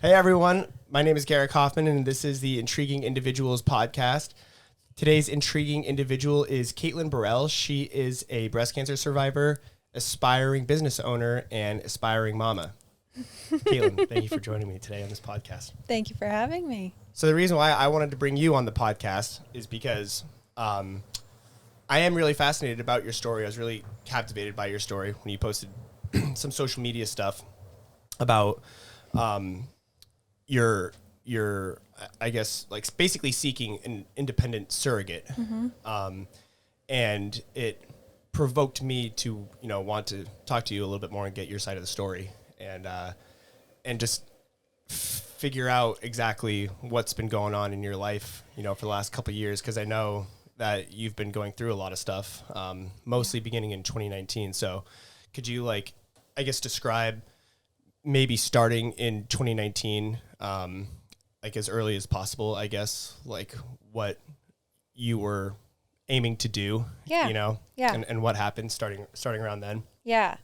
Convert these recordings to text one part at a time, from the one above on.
Hey everyone, my name is Garrick Hoffman and this is the Intriguing Individuals podcast. Today's intriguing individual is Katelyn Burrell. She is a breast cancer survivor, aspiring business owner, and aspiring mama. Katelyn, thank you for joining me today on this podcast. Thank you for having me. So the reason why I wanted to bring you on the podcast is because I am really fascinated about your story. I was really captivated by your story when you posted some social media stuff about your I guess like basically seeking an independent surrogate. And it provoked me to, want to talk to you a little bit more and get your side of the story and just figure out exactly what's been going on in your life, for the last couple of years. 'Cause I know that you've been going through a lot of stuff, mostly beginning in 2019. So could you describe maybe starting in 2019, as early as possible, I guess, like what you were aiming to do, and what happened starting around then. Yeah.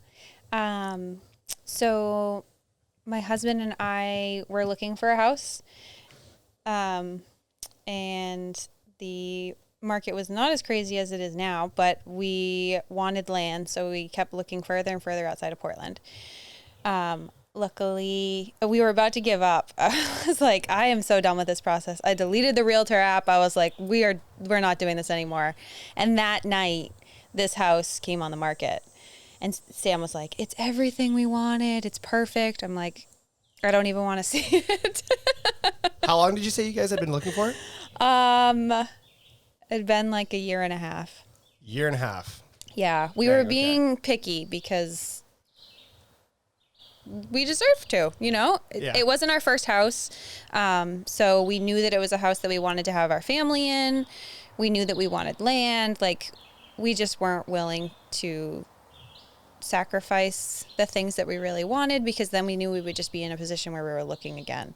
So my husband and I were looking for a house, and the market was not as crazy as it is now, but we wanted land. So we kept looking further and further outside of Portland. Luckily, we were about to give up. I was like, I am so done with this process. I deleted the realtor app. I was like, we're not doing this anymore. And that night, this house came on the market. And Sam was like, it's everything we wanted. It's perfect. I'm like, I don't even want to see it. How long did you say you guys had been looking for? It'd been like a year and a half. Year and a half. Yeah. We were being picky because we deserved to, Yeah. It wasn't our first house. So we knew that it was a house that we wanted to have our family in. We knew that we wanted land. Like, we just weren't willing to sacrifice the things that we really wanted, because then we knew we would just be in a position where we were looking again.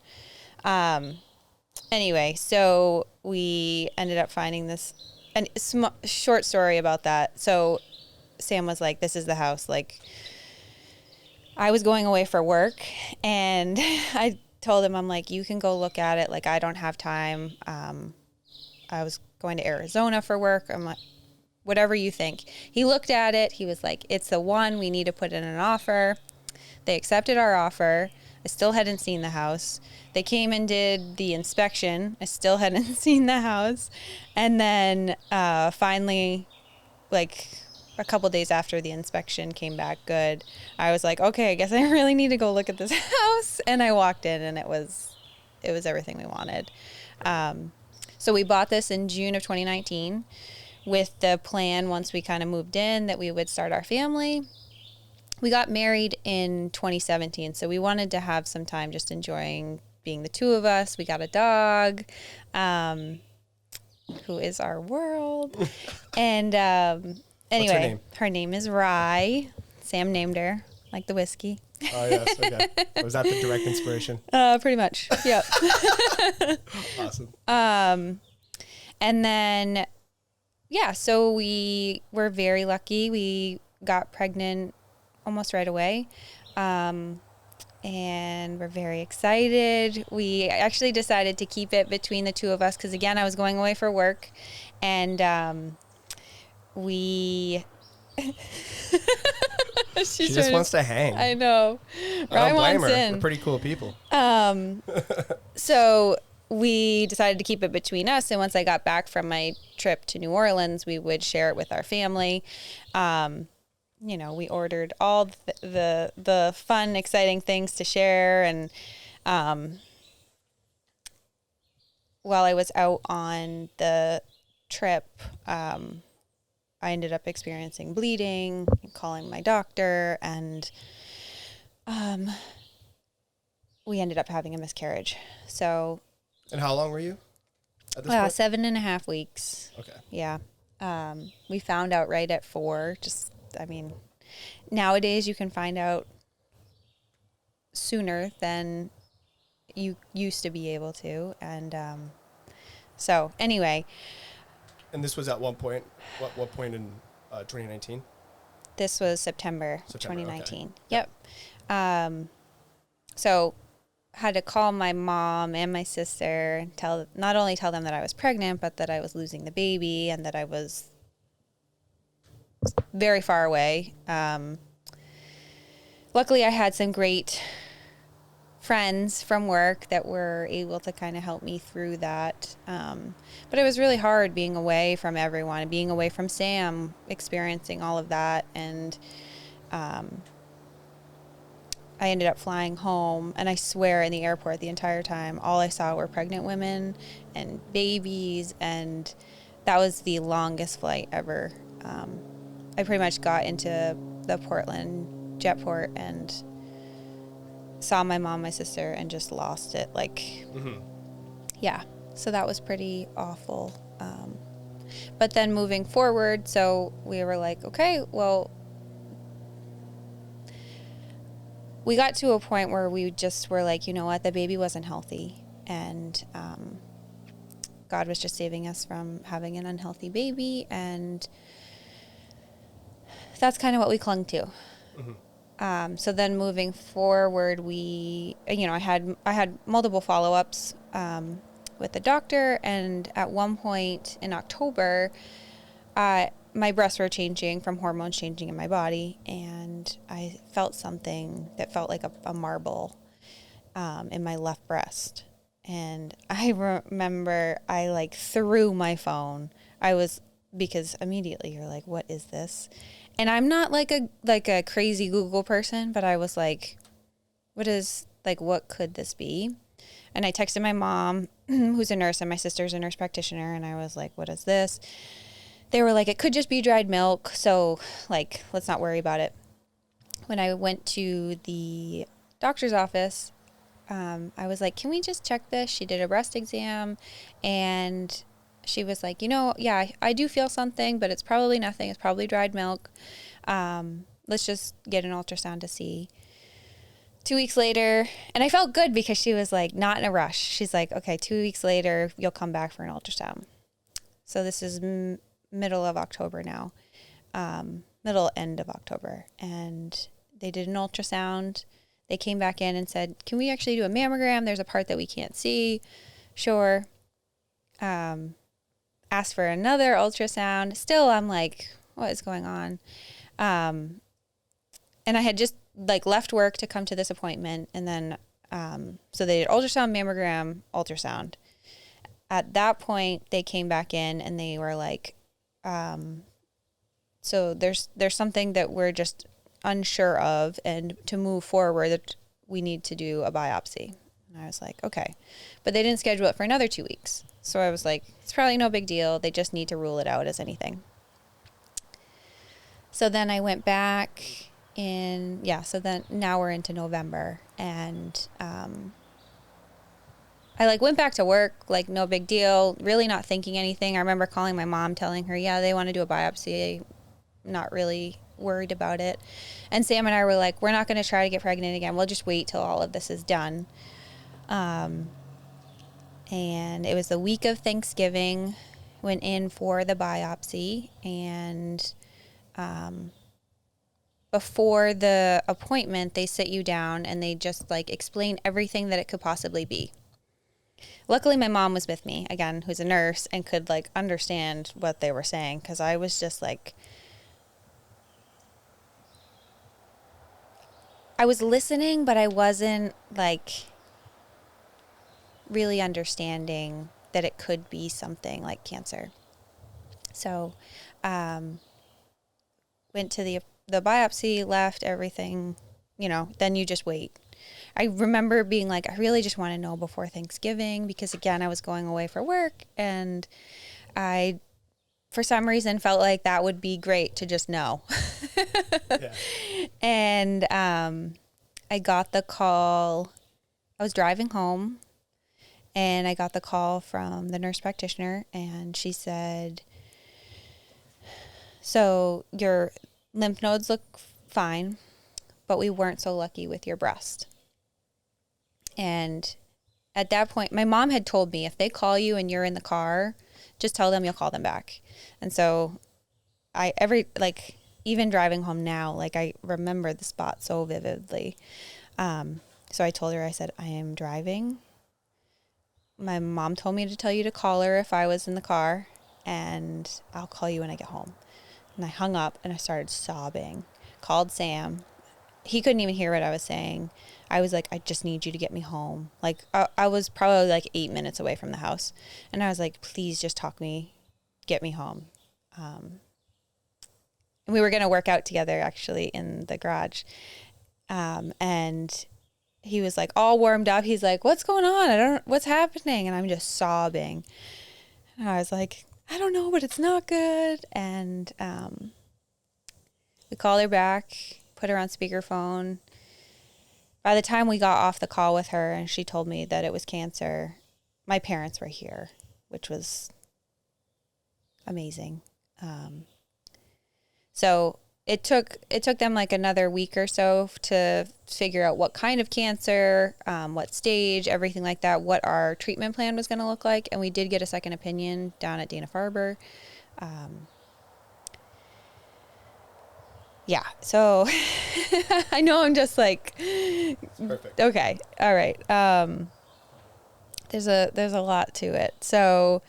Anyway, so we ended up finding this, and short story about that. So Sam was like, this is the house. Like, I was going away for work, and I told him, I'm like, you can go look at it. Like, I don't have time. I was going to Arizona for work. I'm like, whatever you think. He looked at it. He was like, it's the one. We need to put in an offer. They accepted our offer. I still hadn't seen the house. They came and did the inspection. I still hadn't seen the house. And then finally, like a couple days after the inspection came back good, I was like, okay, I guess I really need to go look at this house. And I walked in, and it was everything we wanted. So we bought this in June of 2019 with the plan, once we kind of moved in, that we would start our family. We got married in 2017, so we wanted to have some time just enjoying being the two of us. We got a dog, who is our world. And anyway, her name is Rye. Sam named her, like the whiskey. Oh, yes. Okay. Was that the direct inspiration? Pretty much. Yep. Awesome. And then, so we were very lucky. We got pregnant almost right away. And we're very excited. We actually decided to keep it between the two of us because, again, I was going away for work. And we... She just wants to hang. I know. I don't blame her. We're pretty cool people. So we decided to keep it between us. And once I got back from my trip to New Orleans, we would share it with our family. We ordered all the fun, exciting things to share. And while I was out on the trip, I ended up experiencing bleeding, calling my doctor, and we ended up having a miscarriage. So. And how long were you at this point? 7.5 weeks. Okay. Yeah. We found out right at 4. Nowadays you can find out sooner than you used to be able to. And so anyway. And this was at one point, what point in 2019? This was September 2019. Okay. Yep. So had to call my mom and my sister and not only tell them that I was pregnant, but that I was losing the baby and that I was very far away. Luckily, I had some great friends from work that were able to kind of help me through that. But it was really hard being away from everyone and being away from Sam, experiencing all of that. And I ended up flying home, and I swear in the airport the entire time, all I saw were pregnant women and babies, and that was the longest flight ever. I pretty much got into the Portland jetport and saw my mom, my sister, and just lost it. Yeah. So that was pretty awful. But then moving forward, so we were like, okay, well, we got to a point where we just were like, you know what, the baby wasn't healthy, and God was just saving us from having an unhealthy baby, and that's kind of what we clung to. So then moving forward, I had multiple follow-ups with the doctor, and at one point in October, my breasts were changing from hormones changing in my body, and I felt something that felt like a marble in my left breast. And I remember I threw my phone. Because immediately you're like, what is this? And I'm not like a crazy Google person, but I was like, what could this be? And I texted my mom, who's a nurse, and my sister's a nurse practitioner, and I was like, what is this? They were like, it could just be dried milk, so let's not worry about it. When I went to the doctor's office, I was like, can we just check this? She did a breast exam, and she was like, yeah, I do feel something, but it's probably nothing. It's probably dried milk. Let's just get an ultrasound to see. 2 weeks later, and I felt good because she was like, not in a rush. She's like, okay, 2 weeks later, you'll come back for an ultrasound. So this is middle of October now, end of October. And they did an ultrasound. They came back in and said, can we actually do a mammogram? There's a part that we can't see. Sure. Asked for another ultrasound. Still, I'm like, what is going on? And I had just left work to come to this appointment. And then, so they did ultrasound, mammogram, ultrasound. At that point, they came back in and they were like, so there's something that we're just unsure of, and to move forward, that we need to do a biopsy. And I was like, okay. But they didn't schedule it for another 2 weeks. So I was like, it's probably no big deal. They just need to rule it out as anything. So then I went back so then now we're into November, and I went back to work, no big deal, really not thinking anything. I remember calling my mom, telling her, yeah, they want to do a biopsy. Not really worried about it. And Sam and I were like, we're not going to try to get pregnant again. We'll just wait till all of this is done. And it was the week of Thanksgiving, went in for the biopsy, and before the appointment, they sit you down and they just explain everything that it could possibly be. Luckily, my mom was with me, again, who's a nurse, and could understand what they were saying, because I was just I was listening, but I wasn't really understanding that it could be something like cancer. So, went to the biopsy, left, everything, then you just wait. I remember being like, I really just want to know before Thanksgiving, because again, I was going away for work, and I, for some reason, felt like that would be great to just know. Yeah. And I got the call. I was driving home, and I got the call from the nurse practitioner, and she said, so your lymph nodes look fine, but we weren't so lucky with your breast. And at that point, my mom had told me, if they call you and you're in the car, just tell them you'll call them back. And so even driving home now, I remember the spot so vividly. So I told her, I said, I am driving. My mom told me to tell you to call her if I was in the car, and I'll call you when I get home. And I hung up and I started sobbing. Called Sam. He couldn't even hear what I was saying. I was like, I just need you to get me home. Like, I was probably like 8 minutes away from the house. And I was like, please just get me home. And we were going to work out together actually in the garage. And he was like all warmed up. He's like, what's going on? What's happening? And I'm just sobbing. And I was like, I don't know, but it's not good. And we called her back, put her on speakerphone. By the time we got off the call with her and she told me that it was cancer, my parents were here, which was amazing. So it took them like another week or so to figure out what kind of cancer, what stage, everything like that, what our treatment plan was going to look like. And we did get a second opinion down at Dana-Farber. Yeah. So I know I'm just like, Perfect. okay. All right. There's a lot to it. So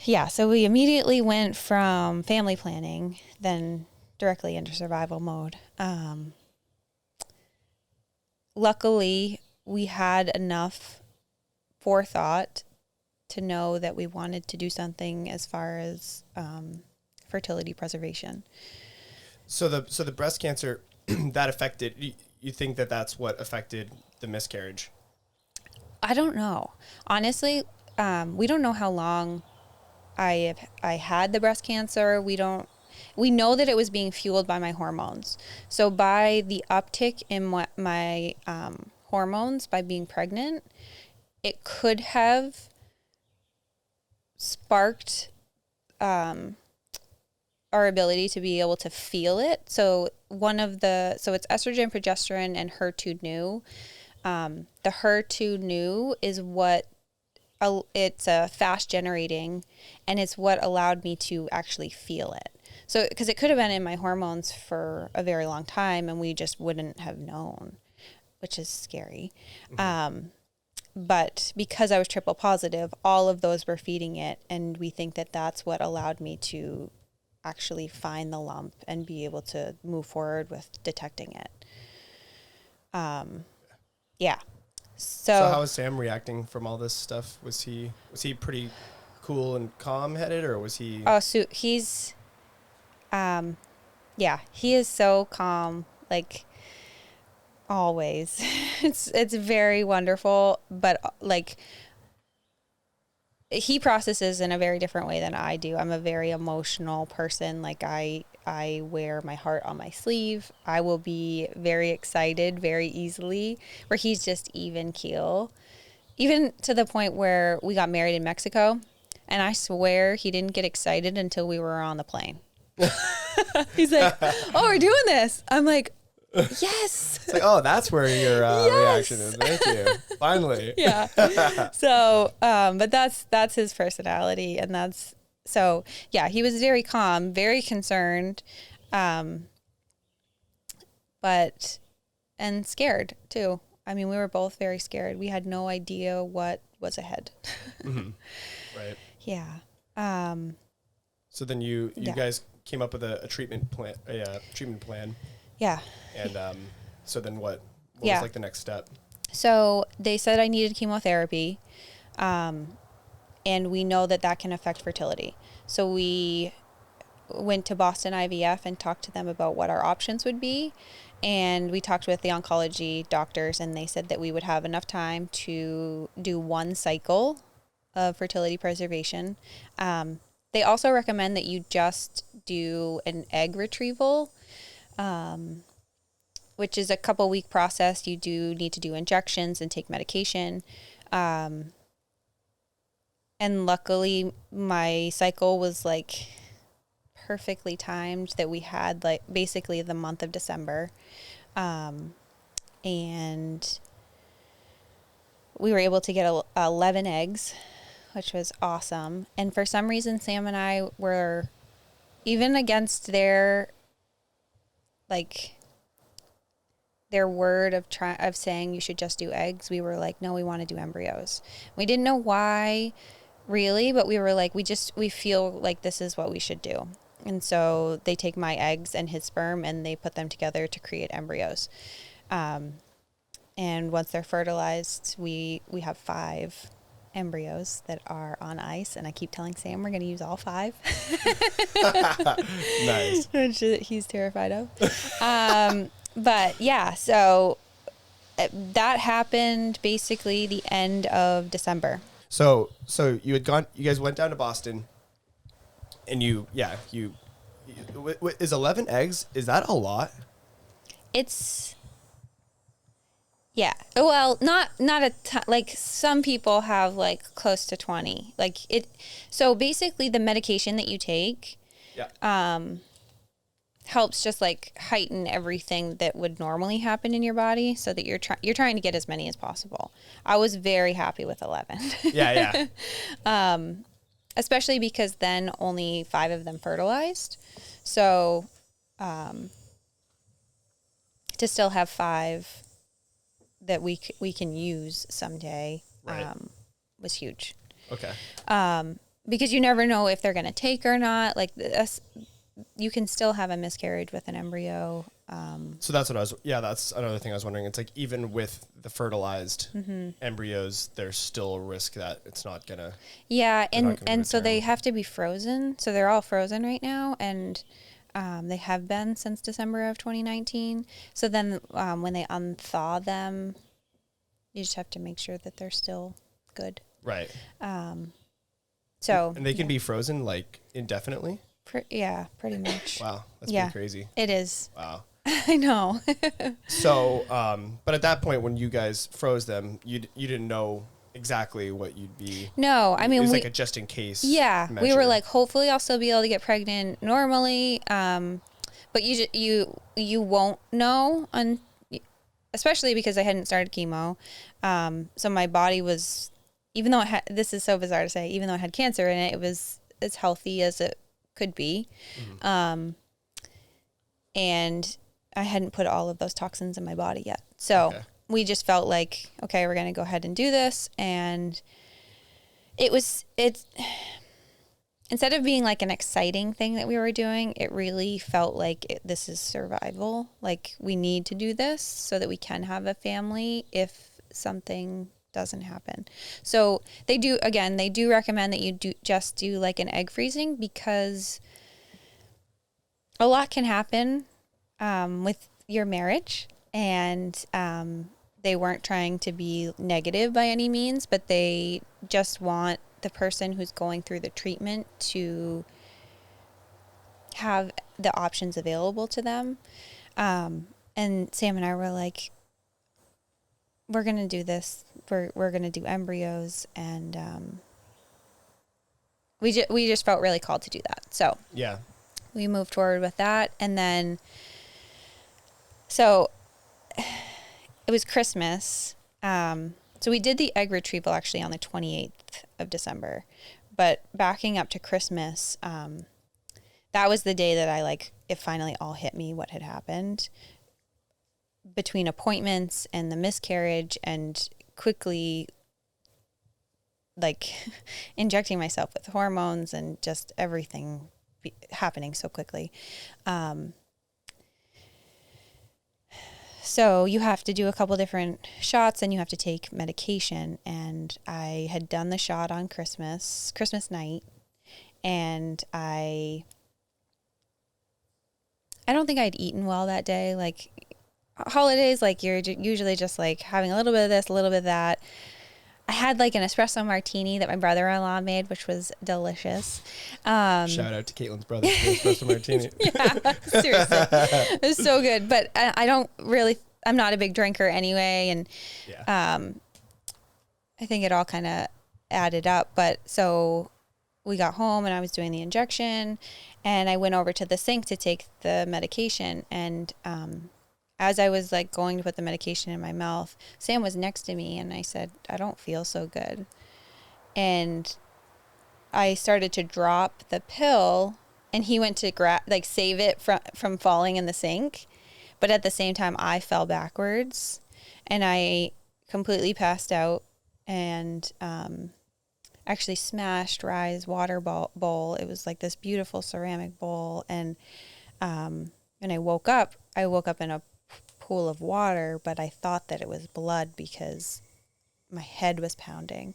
yeah, so we immediately went from family planning then directly into survival mode. Luckily, we had enough forethought to know that we wanted to do something as far as fertility preservation. So the breast cancer that affected, you think that that's what affected the miscarriage? I don't know. Honestly, we don't know how long I had the breast cancer. We know that it was being fueled by my hormones. So by the uptick in my hormones by being pregnant, it could have sparked our ability to be able to feel it. So it's estrogen, progesterone, and HER2/neu. The HER2/neu is what it's fast generating, and it's what allowed me to actually feel it. So, because it could have been in my hormones for a very long time and we just wouldn't have known, which is scary. Mm-hmm. But because I was triple positive, all of those were feeding it. And we think that that's what allowed me to actually find the lump and be able to move forward with detecting it. Yeah. So how was Sam reacting from all this stuff? Was he pretty cool and calm-headed, or was he? Oh, so he's, yeah, he is so calm, like always. It's very wonderful, but like he processes in a very different way than I do. I'm a very emotional person. Like I wear my heart on my sleeve. I will be very excited very easily, where he's just even keel. Even to the point where we got married in Mexico, and I swear he didn't get excited until we were on the plane. He's like, oh, we're doing this. I'm like, yes. It's like, oh, that's where your reaction is. Thank you. Finally. Yeah. So, but that's his personality, and so yeah, he was very calm, very concerned, but scared too. I mean, we were both very scared. We had no idea what was ahead. Mm-hmm. Right. Yeah. So then you guys came up with a treatment plan. Yeah. And so then what was like the next step? So they said I needed chemotherapy, and we know that can affect fertility. So we went to Boston IVF and talked to them about what our options would be. And we talked with the oncology doctors, and they said that we would have enough time to do one cycle of fertility preservation. They also recommend that you just do an egg retrieval, which is a couple week process. You do need to do injections and take medication. And luckily my cycle was like perfectly timed, that we had like basically the month of December. And we were able to get 11 eggs, which was awesome. And for some reason, Sam and I were, even against their, like, their word of saying you should just do eggs, we were like, no, we want to do embryos. We didn't know why really, but we were like, we feel like this is what we should do. And so they take my eggs and his sperm and they put them together to create embryos. And once they're fertilized, we have 5 embryos that are on ice, and I keep telling Sam we're going to use all 5. Nice. Which he's terrified of. But yeah, so that happened basically the end of December. So you guys went down to Boston, and is 11 eggs, is that a lot? Yeah. Well, not a ton. Like some people have like close to 20. So basically the medication that you take, helps just like heighten everything that would normally happen in your body, so that you're trying to get as many as possible. I was very happy with 11. Yeah. Especially because then only 5 of them fertilized. So, to still have 5 that we can use someday, right. Was huge. Okay. Because you never know if they're going to take or not. Like you can still have a miscarriage with an embryo. So that's another thing I was wondering. It's like, even with the fertilized embryos, there's still a risk that it's not gonna. Yeah. And so they have to be frozen. So they're all frozen right now. And, they have been since December of 2019. So then, when they unthaw them, you just have to make sure that they're still good. Right. So. And they can be frozen like indefinitely? Pretty much. Wow. That's pretty crazy. It is. Wow. I know. So, but at that point when you guys froze them, you didn't know exactly what you'd be. No, I mean, it was like a just in case. Yeah, measure. we were like, hopefully I'll still be able to get pregnant normally. But you won't know, especially because I hadn't started chemo. So my body was, even though this is so bizarre to say, even though it had cancer in it, it was as healthy as it could be. Mm-hmm. And I hadn't put all of those toxins in my body yet. So we just felt like, okay, we're going to go ahead and do this. And it's instead of being like an exciting thing that we were doing, it really felt like this is survival. Like, we need to do this so that we can have a family if something doesn't happen. So they do recommend that you do like an egg freezing, because a lot can happen with your marriage, and they weren't trying to be negative by any means, but they just want the person who's going through the treatment to have the options available to them. And Sam and I were like, we're going to do this. We're going to do embryos. And we just felt really called to do that. So yeah, we moved forward with that. And then, so it was Christmas. So we did the egg retrieval actually on the 28th of December, but backing up to Christmas, that was the day that it finally all hit me what had happened between appointments and the miscarriage, and quickly injecting myself with hormones and just everything happening so quickly. So you have to do a couple different shots, and you have to take medication. And I had done the shot on Christmas night, and I don't think I'd eaten well that day. Like, holidays, you're usually just having a little bit of this, a little bit of that. I had an espresso martini that my brother-in-law made, which was delicious. Shout out to Katelyn's brother for the espresso martini. Yeah, seriously. It was so good. But I'm not a big drinker anyway. And I think it all kind of added up. But so we got home and I was doing the injection, and I went over to the sink to take the medication. And as I was going to put the medication in my mouth, Sam was next to me, and I said, I don't feel so good. And I started to drop the pill, and he went to save it from falling in the sink. But at the same time, I fell backwards and I completely passed out and actually smashed Rye's water bowl. It was like this beautiful ceramic bowl. And when I woke up in a pool of water, but I thought that it was blood because my head was pounding.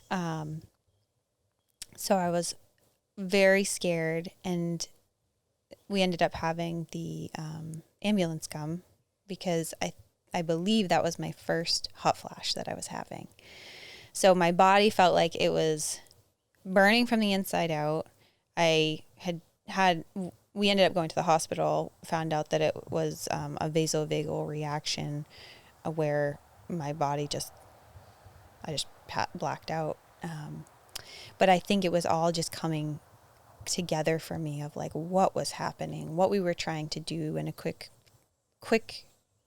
So I was very scared, and we ended up having the ambulance come because I believe that was my first hot flash that I was having. So my body felt like it was burning from the inside out. We ended up going to the hospital, found out that it was a vasovagal reaction where my body I just blacked out. But I think it was all just coming together for me of like what was happening, what we were trying to do in a quick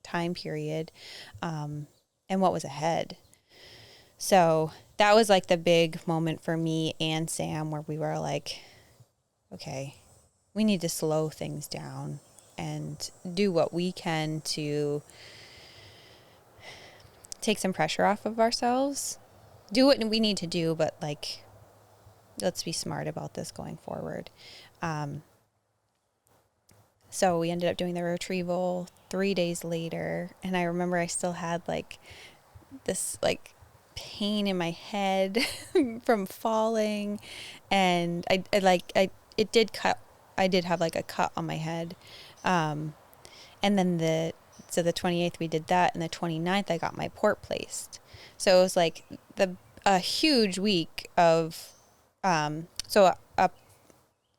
time period, and what was ahead. So that was like the big moment for me and Sam where we were like, okay, we need to slow things down and do what we can to take some pressure off of ourselves, do what we need to do, but like, let's be smart about this going forward. So we ended up doing the retrieval 3 days later. And I remember I still had like this like pain in my head from falling. And I did have like a cut on my head. And then the 28th we did that. And the 29th I got my port placed. So it was like a huge week of, I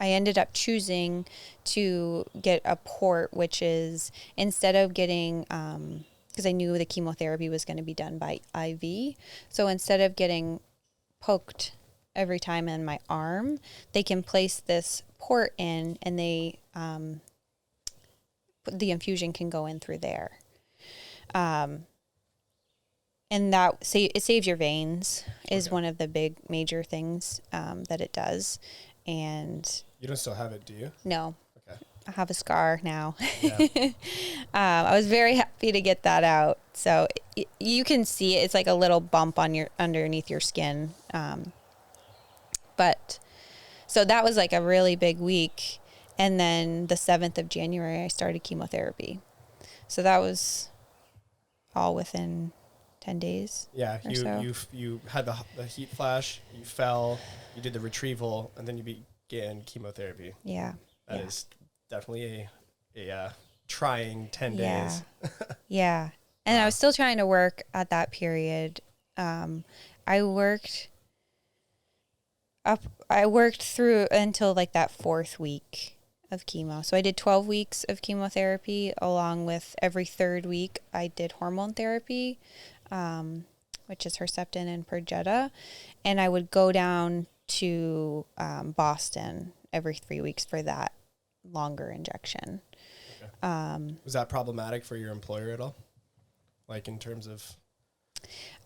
ended up choosing to get a port, which is instead of getting, because I knew the chemotherapy was going to be done by IV. So instead of getting poked every time in my arm, they can place this port in and the infusion can go in through there. And it saves your veins is one of the big major things that it does. And you don't still have it, do you? No. Okay. I have a scar now. Yeah. I was very happy to get that out. So you can see it. It's like a little bump on underneath your skin. But so that was like a really big week. And then the 7th of January, I started chemotherapy. So that was all within 10 days. Yeah, you had the heat flash, you fell, you did the retrieval, and then you began chemotherapy. Yeah. That is definitely a trying 10 days. Yeah. And I was still trying to work at that period. I worked through until like that 4th week of chemo. So I did 12 weeks of chemotherapy along with every 3rd week I did hormone therapy. Which is Herceptin and Perjeta. And I would go down to Boston every 3 weeks for that longer injection. Okay. Was that problematic for your employer at all? Like in terms of?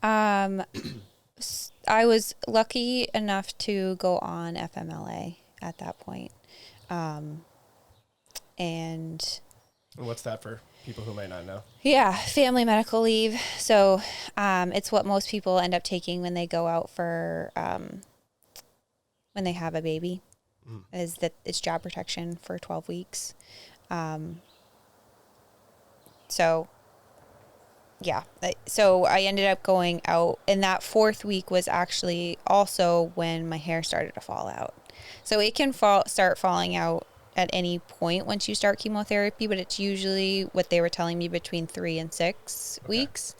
I was lucky enough to go on FMLA at that point. And what's that for people who might not know? Yeah, family medical leave. So it's what most people end up taking when they go out for, when they have a baby, is that it's job protection for 12 weeks. So I ended up going out, and that 4th week was actually also when my hair started to fall out. So it can start falling out at any point once you start chemotherapy, but it's usually what they were telling me between 3 and 6 weeks,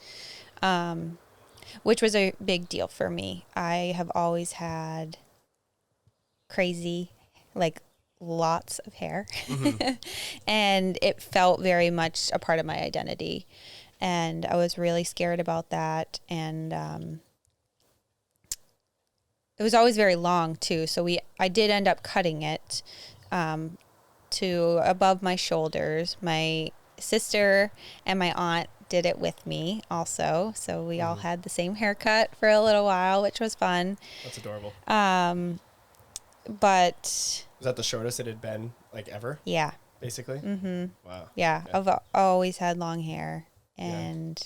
which was a big deal for me. I have always had crazy, like lots of hair, and it felt very much a part of my identity. And I was really scared about that. And it was always very long too. So I did end up cutting it to above my shoulders. My sister and my aunt did it with me also. So we all had the same haircut for a little while, which was fun. That's adorable. But was that the shortest it had been like ever? Yeah. basically. Wow. Yeah, Okay. I've always had long hair, and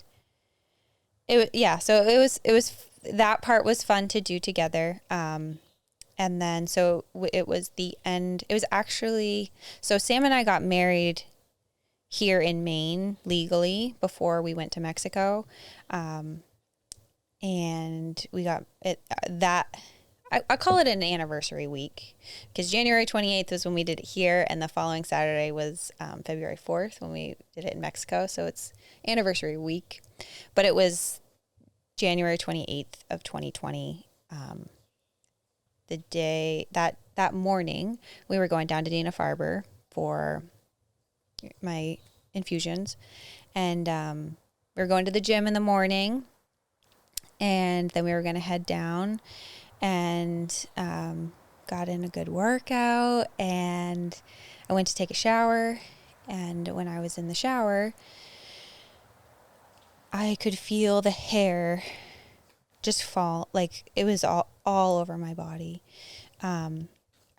so it was that part was fun to do together. And then it was the end. It was actually, so Sam and I got married here in Maine legally before we went to Mexico. And we got it I call it an anniversary week, because January 28th was when we did it here, and the following Saturday was February 4th when we did it in Mexico. So it's anniversary week, but it was January 28th of 2020. The day that morning, we were going down to Dana-Farber for my infusions, and we were going to the gym in the morning, and then we were going to head down and got in a good workout, and I went to take a shower, and when I was in the shower, I could feel the hair just fall, like it was all over my body. I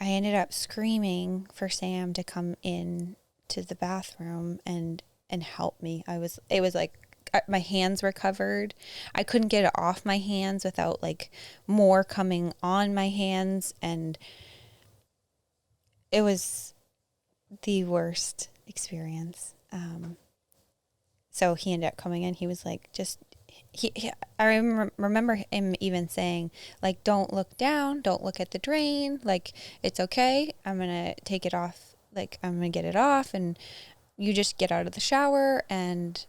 ended up screaming for Sam to come in to the bathroom and help me. It was like my hands were covered. I couldn't get it off my hands without like more coming on my hands, and it was the worst experience. So he ended up coming in. He was like, I remember him even saying, like, don't look down, don't look at the drain, like, it's okay, I'm gonna take it off, like, I'm gonna get it off, and you just get out of the shower. And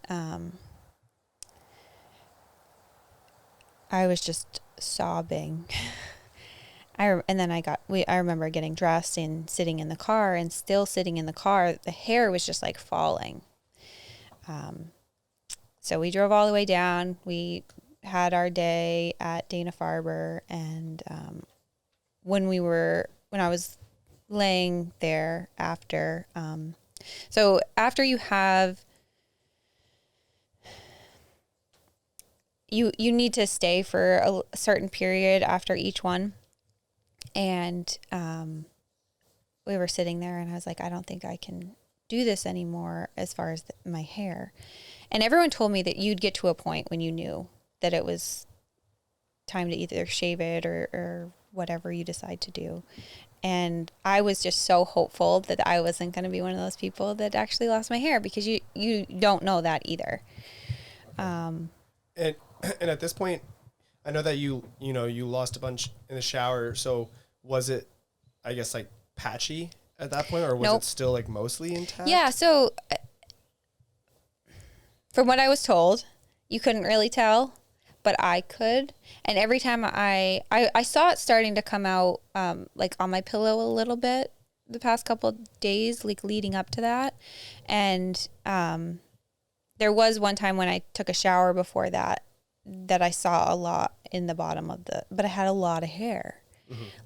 I was just sobbing. I remember getting dressed and sitting in the car, and still sitting in the car, the hair was just like falling. So we drove all the way down. We had our day at Dana-Farber, and when I was laying there after, so after you have, you need to stay for a certain period after each one, and we were sitting there, and I was like, I don't think I can do this anymore as far as my hair. And everyone told me that you'd get to a point when you knew that it was time to either shave it or whatever you decide to do. And I was just so hopeful that I wasn't going to be one of those people that actually lost my hair, because you don't know that either. And at this point, I know that you lost a bunch in the shower. So was it, I guess, like patchy at that point, or was Nope. it still like mostly intact? Yeah. So from what I was told, you couldn't really tell, but I could. And every time I saw it starting to come out, like on my pillow a little bit the past couple of days, like leading up to that. And there was one time when I took a shower before that I saw a lot in the bottom but I had a lot of hair,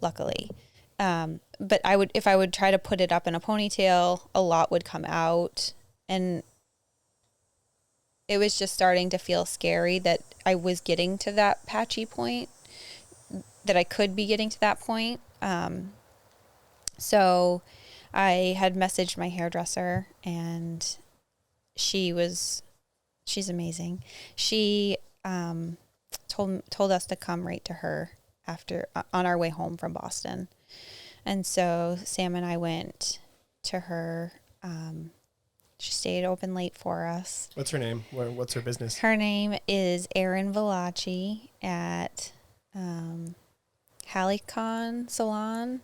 luckily. But if I would try to put it up in a ponytail, a lot would come out, and it was just starting to feel scary that I was getting to that patchy point, that I could be getting to that point. So I had messaged my hairdresser, and she's amazing. She told us to come right to her on our way home from Boston. And so Sam and I went to her. She stayed open late for us. What's her name? What's her business? Her name is Erin Valachi at Halicon Salon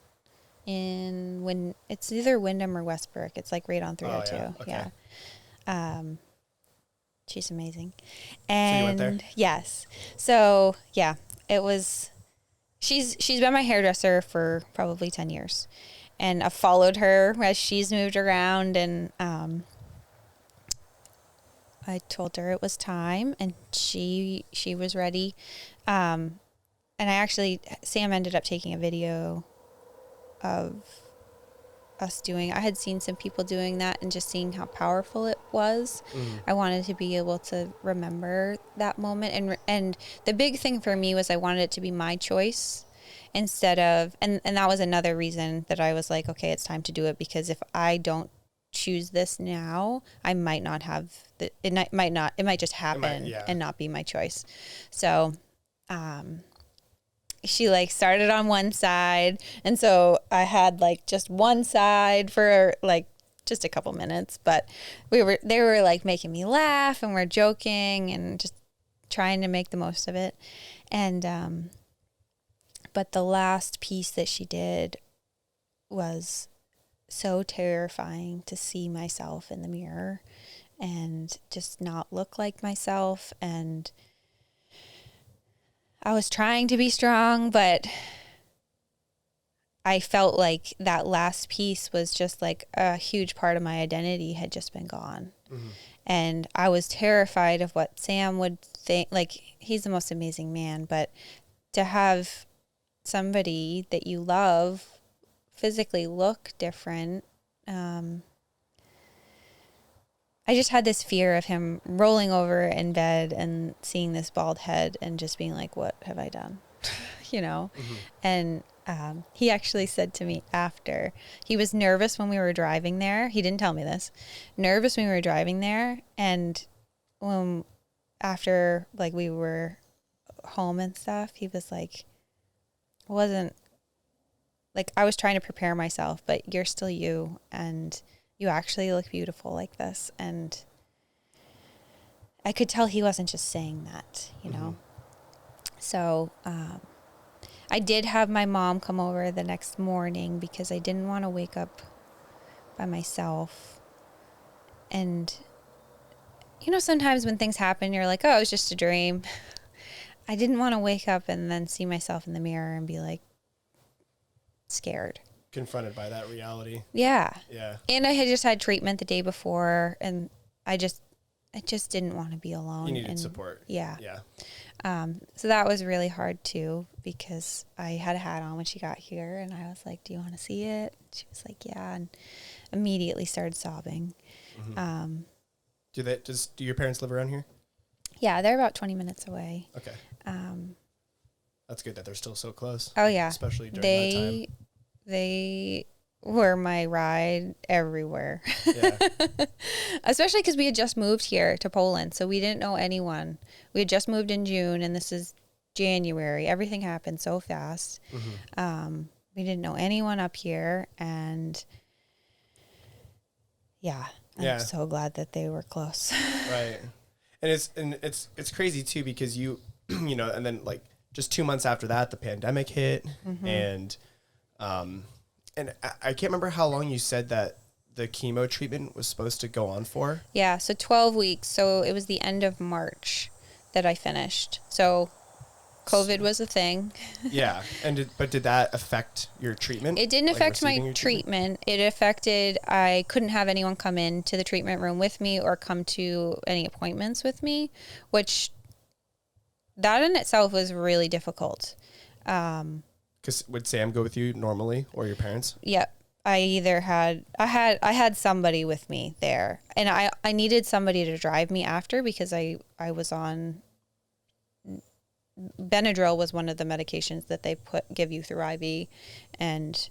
it's either Wyndham or Westbrook. It's like right on 302. Oh, yeah. Okay. Yeah. She's amazing. And so you went there? Yes. So yeah, it was, she's been my hairdresser for probably 10 years. And I've followed her as she's moved around, and I told her it was time, and she was ready. And Sam ended up taking a video of us I had seen some people doing that, and just seeing how powerful it was. I wanted to be able to remember that moment. And the big thing for me was I wanted it to be my choice instead of, and that was another reason that I was like, okay, it's time to do it, because if I don't choose this now, I might not have it might just happen and not be my choice. So, she like started on one side, and so I had like just one side for like just a couple minutes, but they were like making me laugh, and we're joking and just trying to make the most of it. And but the last piece that she did was so terrifying, to see myself in the mirror and just not look like myself. And I was trying to be strong, but I felt like that last piece was just like a huge part of my identity had just been gone. Mm-hmm. And I was terrified of what Sam would think. Like, he's the most amazing man, but to have somebody that you love physically look different, I just had this fear of him rolling over in bed and seeing this bald head and just being like, what have I done? You know? Mm-hmm. And he actually said to me after, he was nervous when we were driving there. He didn't tell me this. Nervous when we were driving there. And when after like we were home and stuff, he was like, wasn't like, I was trying to prepare myself, but you're still you, and you actually look beautiful like this. And I could tell he wasn't just saying that, you know? So, I did have my mom come over the next morning because I didn't want to wake up by myself. And, you know, sometimes when things happen, you're like, oh, it was just a dream. I didn't want to wake up and then see myself in the mirror and be like scared. Confronted by that reality. Yeah. Yeah. And I had just had treatment the day before, and I just didn't want to be alone. You needed support. Yeah. Yeah. So that was really hard too, because I had a hat on when she got here, and I was like, do you want to see it? She was like, yeah. And immediately started sobbing. Mm-hmm. Do your parents live around here? Yeah, they're about 20 minutes away. Okay. That's good that they're still so close. Oh yeah. Especially during that time. They were my ride everywhere. Yeah. Especially because we had just moved here to Poland, so we didn't know anyone. We had just moved in June, and this is January. Everything happened so fast. Mm-hmm. We didn't know anyone up here, and yeah, I'm so glad that they were close. Right. And it's crazy too, because you know, and then like just 2 months after that, the pandemic hit. Mm-hmm. And I can't remember how long you said that the chemo treatment was supposed to go on for. Yeah, so 12 weeks. So it was the end of March that I finished. So COVID was a thing. Yeah. But did that affect your treatment? It didn't affect my treatment. It affected, I couldn't have anyone come in to the treatment room with me or come to any appointments with me, which that in itself was really difficult. Because would Sam go with you normally, or your parents? Yep. I had somebody with me there, and I needed somebody to drive me after, because I was on Benadryl was one of the medications that they give you through IV, and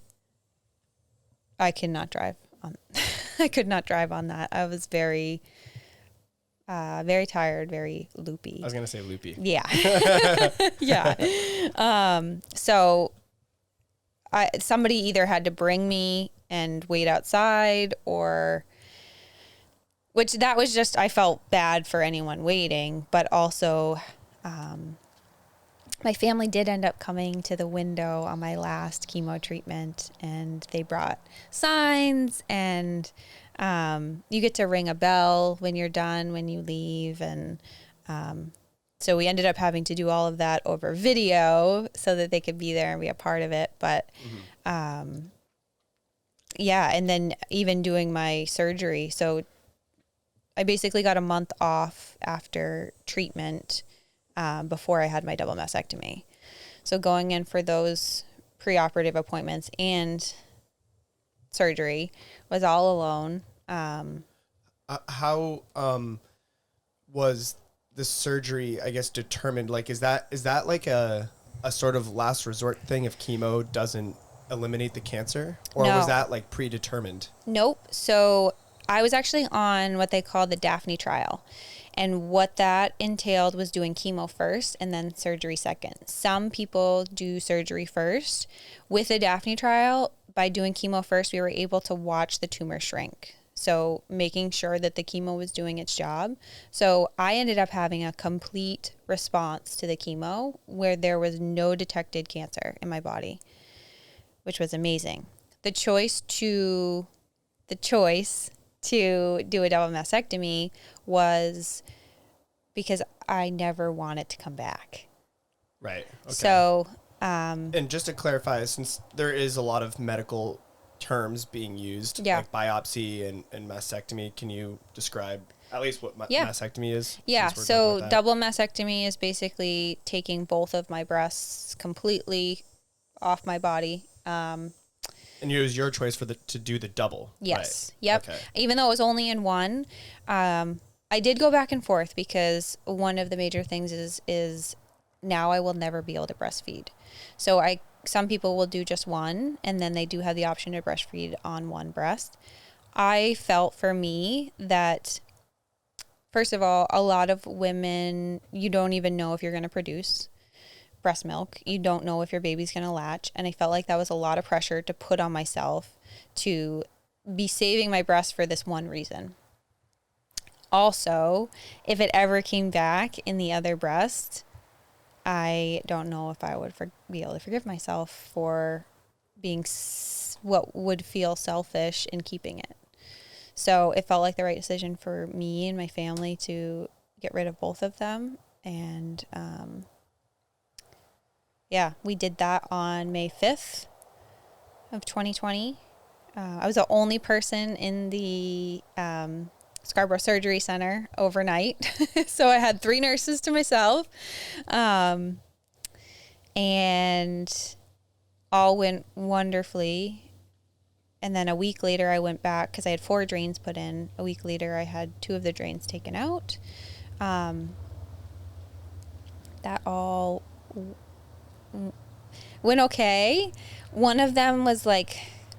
I could not drive on that. I was very very tired, very loopy. I was gonna say loopy. Yeah. Yeah. So somebody either had to bring me and wait outside, which that was just, I felt bad for anyone waiting, but also, my family did end up coming to the window on my last chemo treatment, and they brought signs, and you get to ring a bell when you're done, when you leave. And so we ended up having to do all of that over video so that they could be there and be a part of it. But yeah, and then even doing my surgery. So I basically got a month off after treatment before I had my double mastectomy. So going in for those preoperative appointments and surgery was all alone. How was the surgery, I guess, determined? Like, is that like a sort of last resort thing if chemo doesn't eliminate the cancer, or No. was that like predetermined? Nope. So I was actually on what they call the Daphne trial. And what that entailed was doing chemo first and then surgery second. Some people do surgery first. With the Daphne trial, by doing chemo first, we were able to watch the tumor shrink. So making sure that the chemo was doing its job. So I ended up having a complete response to the chemo where there was no detected cancer in my body, which was amazing. The choice to do a double mastectomy was because I never wanted to come back. Right. Okay. So, and just to clarify, since there is a lot of medical terms being used, like biopsy and mastectomy, can you describe at least what mastectomy is? Yeah. So double mastectomy is basically taking both of my breasts completely off my body. And it was your choice to do the double. Yes. Right. Yep. Okay. Even though it was only in one, I did go back and forth because one of the major things is now I will never be able to breastfeed. So some people will do just one, and then they do have the option to breastfeed on one breast. I felt for me that, first of all, a lot of women, you don't even know if you're going to produce breast milk. You don't know if your baby's going to latch. And I felt like that was a lot of pressure to put on myself to be saving my breast for this one reason. Also, if it ever came back in the other breast, I don't know if I would be able to forgive myself for being what would feel selfish in keeping it. So it felt like the right decision for me and my family to get rid of both of them. And, we did that on May 5th of 2020. I was the only person in the Scarborough Surgery Center overnight. So I had 3 nurses to myself. And all went wonderfully. And then a week later, I went back because I had 4 drains put in. A week later, I had 2 of the drains taken out. That all went okay. One of them was like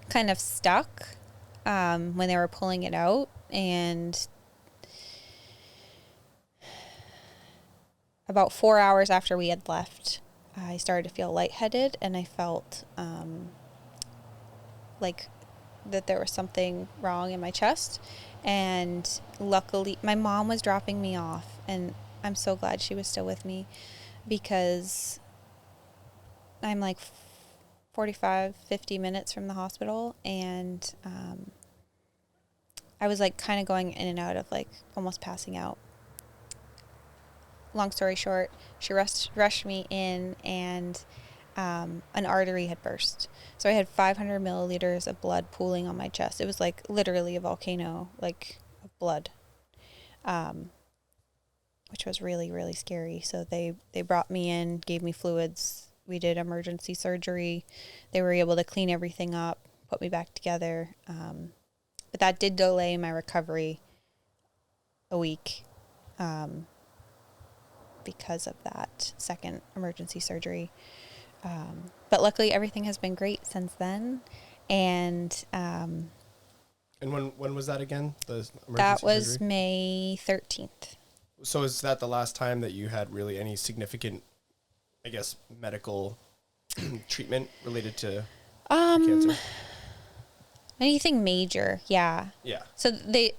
kind of stuck when they were pulling it out, and about 4 hours after we had left, I started to feel lightheaded, and I felt like that there was something wrong in my chest. And luckily my mom was dropping me off, and I'm so glad she was still with me, because I'm like 50 minutes from the hospital, and I was like kind of going in and out of like almost passing out. Long story short, she rushed me in, and an artery had burst. So I had 500 milliliters of blood pooling on my chest. It was like literally a volcano, like, of blood, which was really, really scary. So they brought me in, gave me fluids. We did emergency surgery. They were able to clean everything up, put me back together. But that did delay my recovery a week because of that second emergency surgery. But luckily, everything has been great since then. And when was that again? The emergency that was surgery? May 13th. So is that the last time that you had really any significant, I guess, medical treatment related to cancer? Anything major, yeah. Yeah. So they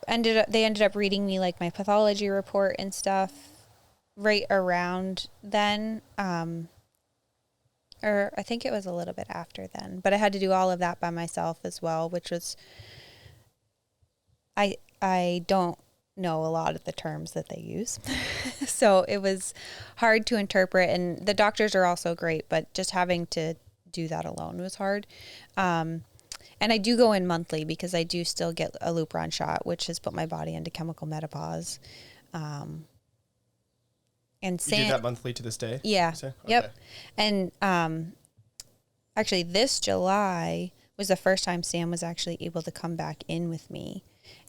ended up reading me like my pathology report and stuff right around then. Or I think it was a little bit after then, but I had to do all of that by myself as well, which was, I don't know a lot of the terms that they use. So it was hard to interpret, and the doctors are also great, but just having to do that alone was hard. And I do go in monthly because I do still get a Lupron shot, which has put my body into chemical menopause. And you do that monthly to this day? Yeah. Okay. Yep. And actually, this July was the first time Sam was actually able to come back in with me.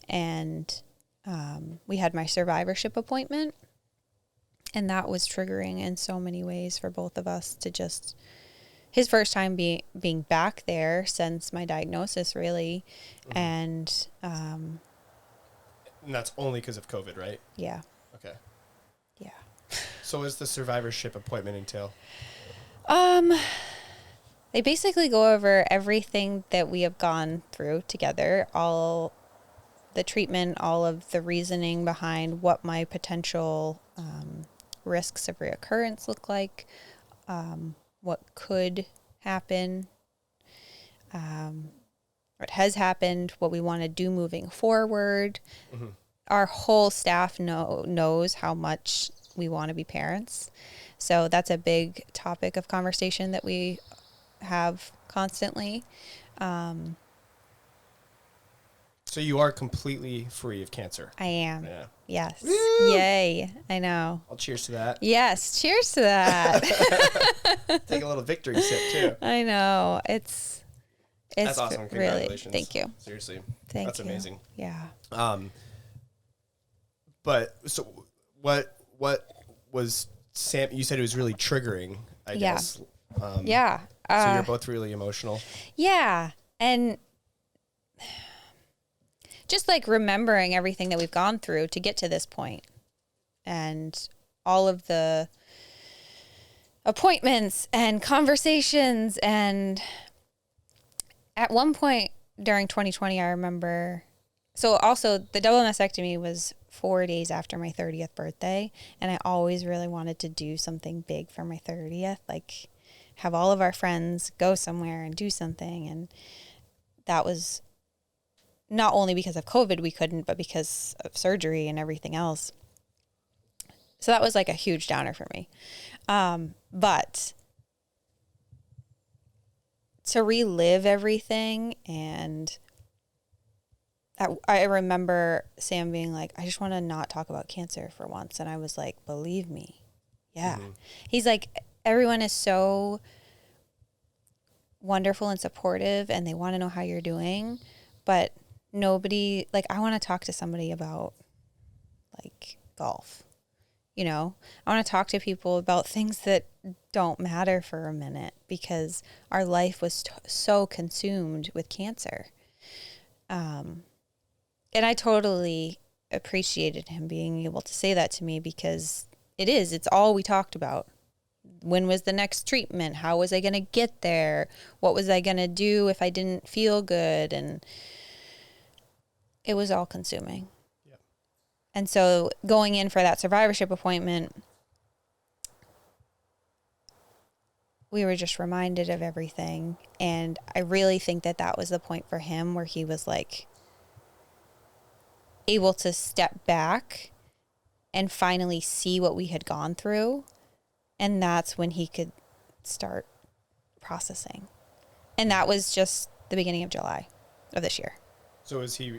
And we had my survivorship appointment. And that was triggering in so many ways for both of us to just his first time being back there since my diagnosis, really. Mm-hmm. And that's only because of COVID, right? yeah. Okay. Yeah. So what does the survivorship appointment entail? They basically go over everything that we have gone through together, all the treatment, all of the reasoning behind what my potential risks of reoccurrence look like, what could happen, what has happened, what we want to do moving forward. Mm-hmm. Our whole staff knows how much we want to be parents. So that's a big topic of conversation that we have constantly. So you are completely free of cancer. I am. Yeah. Yes. Woo! Yay. I know. I'll cheers to that. Yes. Cheers to that. Take a little victory sip too. I know. It's That's awesome. really, Congratulations. thank you. Seriously. Thank That's you. amazing. Yeah. But so what was Sam, you said it was really triggering, I guess. Yeah. So you're both really emotional. Yeah. And just like remembering everything that we've gone through to get to this point and all of the appointments and conversations. And at one point during 2020, I remember, so also the double mastectomy was 4 days after my 30th birthday. And I always really wanted to do something big for my 30th, like have all of our friends go somewhere and do something. And that was not only because of COVID we couldn't, but because of surgery and everything else. So that was like a huge downer for me. But to relive everything, and I remember Sam being like, I just want to not talk about cancer for once. And I was like, believe me. Yeah. Mm-hmm. He's like, everyone is so wonderful and supportive and they want to know how you're doing, but nobody, like, I want to talk to somebody about like golf, you know, I want to talk to people about things that don't matter for a minute because our life was so consumed with cancer. And I totally appreciated him being able to say that to me because it's all we talked about. When was the next treatment? How was I going to get there? What was I going to do if I didn't feel good? And it was all consuming. Yep. And so going in for that survivorship appointment, we were just reminded of everything. And I really think that was the point for him where he was like able to step back and finally see what we had gone through. And that's when he could start processing. And that was just the beginning of July of this year. So was he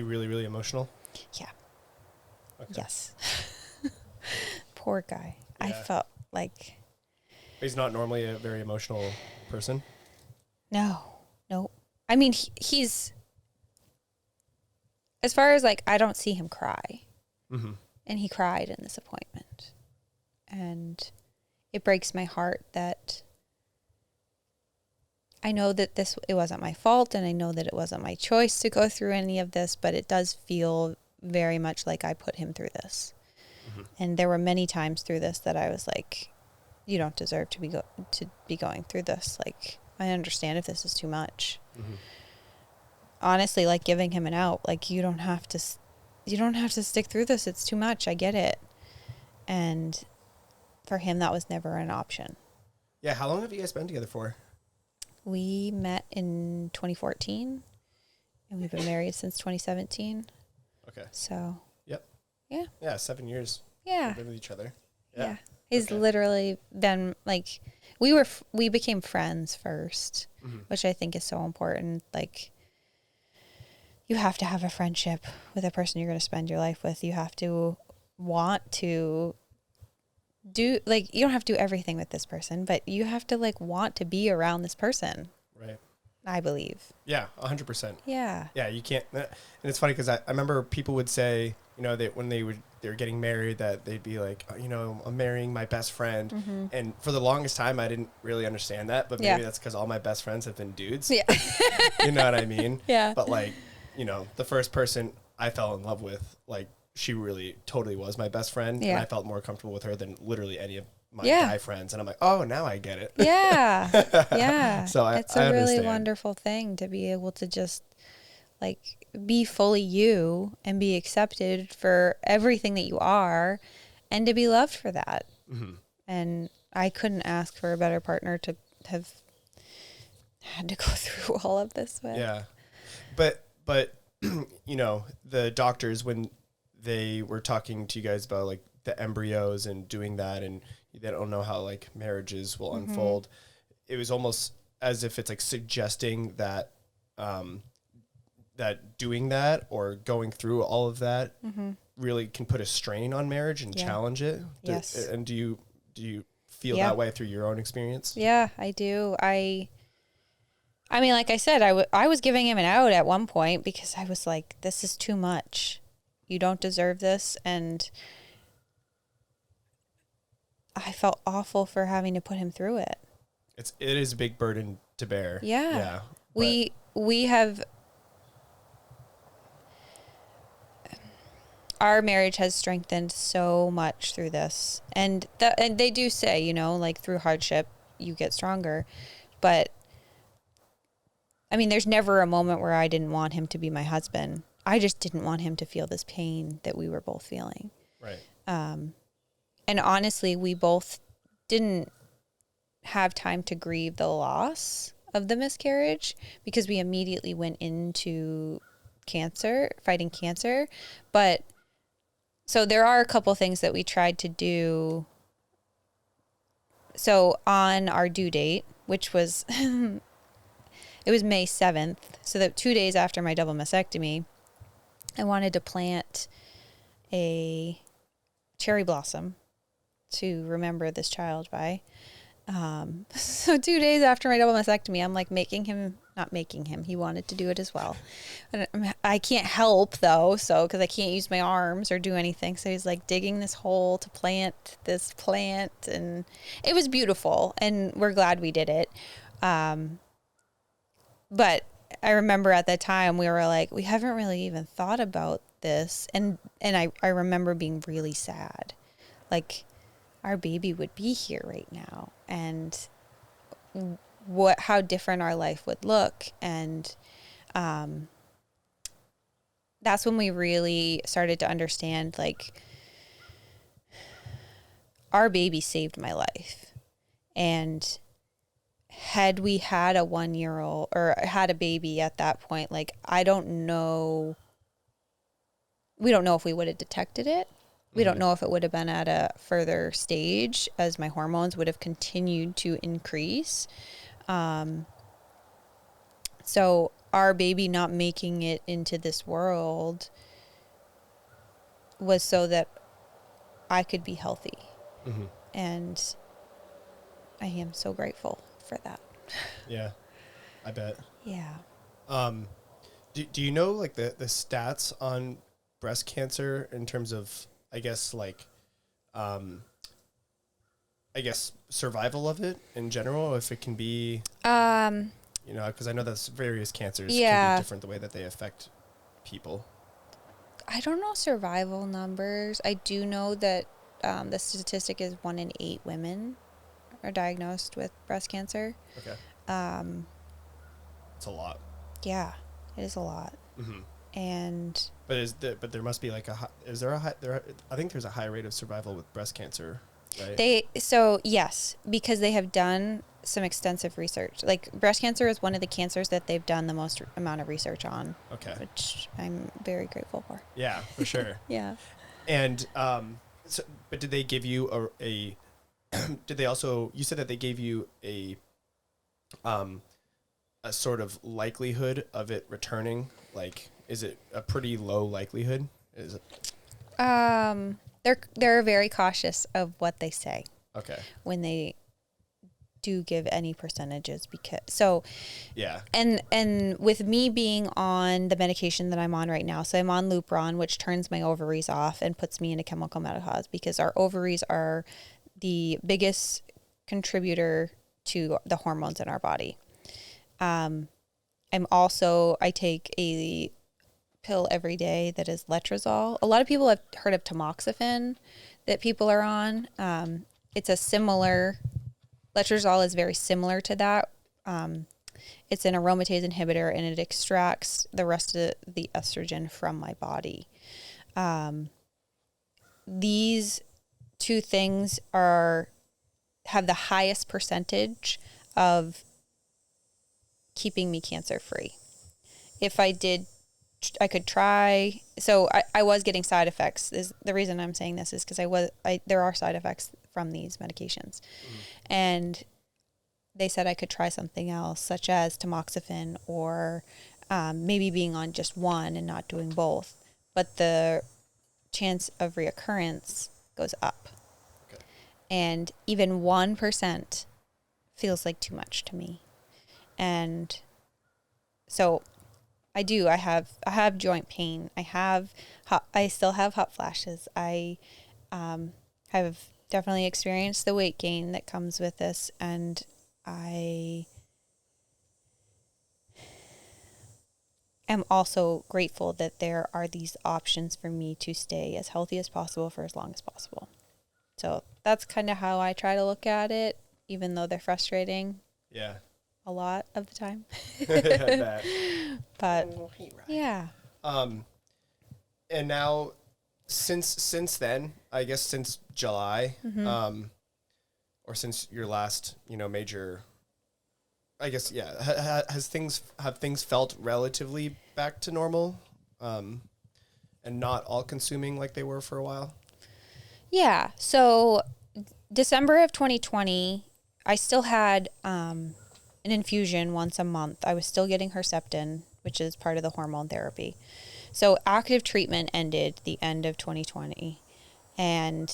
really, really emotional? Yeah. Okay. Yes. Poor guy. Yeah. I felt like... He's not normally a very emotional person? No. I mean, he's... As far as like, I don't see him cry. Mm-hmm. And he cried in this appointment. And it breaks my heart that I know that it wasn't my fault, and I know that it wasn't my choice to go through any of this, but it does feel very much like I put him through this. Mm-hmm. And there were many times through this that I was like, you don't deserve to be going through this. Like, I understand if this is too much. Mm-hmm. Honestly, like giving him an out, like you don't have to stick through this. It's too much. I get it. And for him, that was never an option. Yeah. How long have you guys been together for? We met in 2014 and we've been married since 2017. Okay. So. Yep. Yeah. Yeah. 7 years. Yeah. We've been with each other. Yeah. He's literally been like, we became friends first, mm-hmm. which I think is so important. Like, you have to have a friendship with a person you're going to spend your life with. You have to want to do, like, you don't have to do everything with this person, but you have to like want to be around this person. Right. I believe. Yeah. 100%. Yeah. Yeah. You can't. And it's funny because I remember people would say, when they were getting married, that they'd be like, I'm marrying my best friend. And for the longest time, I didn't really understand that, but maybe that's because all my best friends have been dudes. Yeah. You know what I mean? Yeah. But like, the first person I fell in love with, like, she really totally was my best friend. Yeah. And I felt more comfortable with her than literally any of my guy friends. And I'm like, oh, now I get it. Yeah. Yeah. So it's a really understand. wonderful thing to be able to just like be fully you and be accepted for everything that you are and to be loved for that. And I couldn't ask for a better partner to have had to go through all of this with. Yeah. But the doctors, when they were talking to you guys about like the embryos and doing that, and they don't know how like marriages will unfold, it was almost as if it's like suggesting that that doing that or going through all of that really can put a strain on marriage and challenge it. Yes. And do you feel that way through your own experience? Yeah, I do. I mean, like I said, I was giving him an out at one point because I was like, this is too much. You don't deserve this. And I felt awful for having to put him through it. It is a big burden to bear. Yeah. We have, our marriage has strengthened so much through this. And they do say, like through hardship, you get stronger. But I mean, there's never a moment where I didn't want him to be my husband. I just didn't want him to feel this pain that we were both feeling. Right. And honestly, we both didn't have time to grieve the loss of the miscarriage because we immediately went into fighting cancer. But so there are a couple things that we tried to do. So on our due date, which was, it was May 7th. So that 2 days after my double mastectomy, I wanted to plant a cherry blossom to remember this child by. So 2 days after my double mastectomy, I'm like not making him. He wanted to do it as well. And I can't help though. So, cause I can't use my arms or do anything. So he's like digging this hole to plant this plant, and it was beautiful, and we're glad we did it. But I remember at that time we were like, we haven't really even thought about this. And I remember being really sad. Like, our baby would be here right now, and how different our life would look. And that's when we really started to understand, like, our baby saved my life. And had we had a 1-year-old or had a baby at that point, like, I don't know. We don't know if we would have detected it. We don't know if it would have been at a further stage as my hormones would have continued to increase. So our baby not making it into this world was so that I could be healthy. And I am so grateful for that. Yeah, I bet. Yeah. Do you know like the stats on breast cancer in terms of, I guess, like, survival of it in general, if it can be, because I know that various cancers can be different the way that they affect people. I don't know survival numbers. I do know that the statistic is 1 in 8 women are diagnosed with breast cancer. Okay. It's a lot. Yeah, it is a lot. And but there must be like I think there's a high rate of survival with breast cancer, right? Yes, because they have done some extensive research. Like, breast cancer is one of the cancers that they've done the most amount of research on. Okay. Which I'm very grateful for. Yeah, for sure. Yeah. And but did they give you a did they also, you said that they gave you a sort of likelihood of it returning? Like, is it a pretty low likelihood? Is it? They're very cautious of what they say. Okay. When they do give any percentages because Yeah. And with me being on the medication that I'm on right now, so I'm on Lupron, which turns my ovaries off and puts me into chemical menopause because our ovaries are the biggest contributor to the hormones in our body. I take a pill every day that is letrozole. A lot of people have heard of tamoxifen that people are on. It's a similar, letrozole is very similar to that. It's an aromatase inhibitor and it extracts the rest of the estrogen from my body. These two things have the highest percentage of keeping me cancer free. If I could try. So I was getting side effects. The reason I'm saying this is because there are side effects from these medications. And they said I could try something else, such as tamoxifen or maybe being on just one and not doing both. But the chance of reoccurrence goes up. Okay. And even 1% feels like too much to me. And so I have joint pain. I still have hot flashes. I have definitely experienced the weight gain that comes with this, and I am also grateful that there are these options for me to stay as healthy as possible for as long as possible. So that's kind of how I try to look at it, even though they're frustrating. Yeah. A lot of the time. But yeah. And now since then, I guess since July, or since your last, major, I guess, yeah, have things felt relatively back to normal, and not all consuming like they were for a while? Yeah. So December of 2020, I still had, an infusion once a month. I was still getting Herceptin, which is part of the hormone therapy. So active treatment ended the end of 2020. And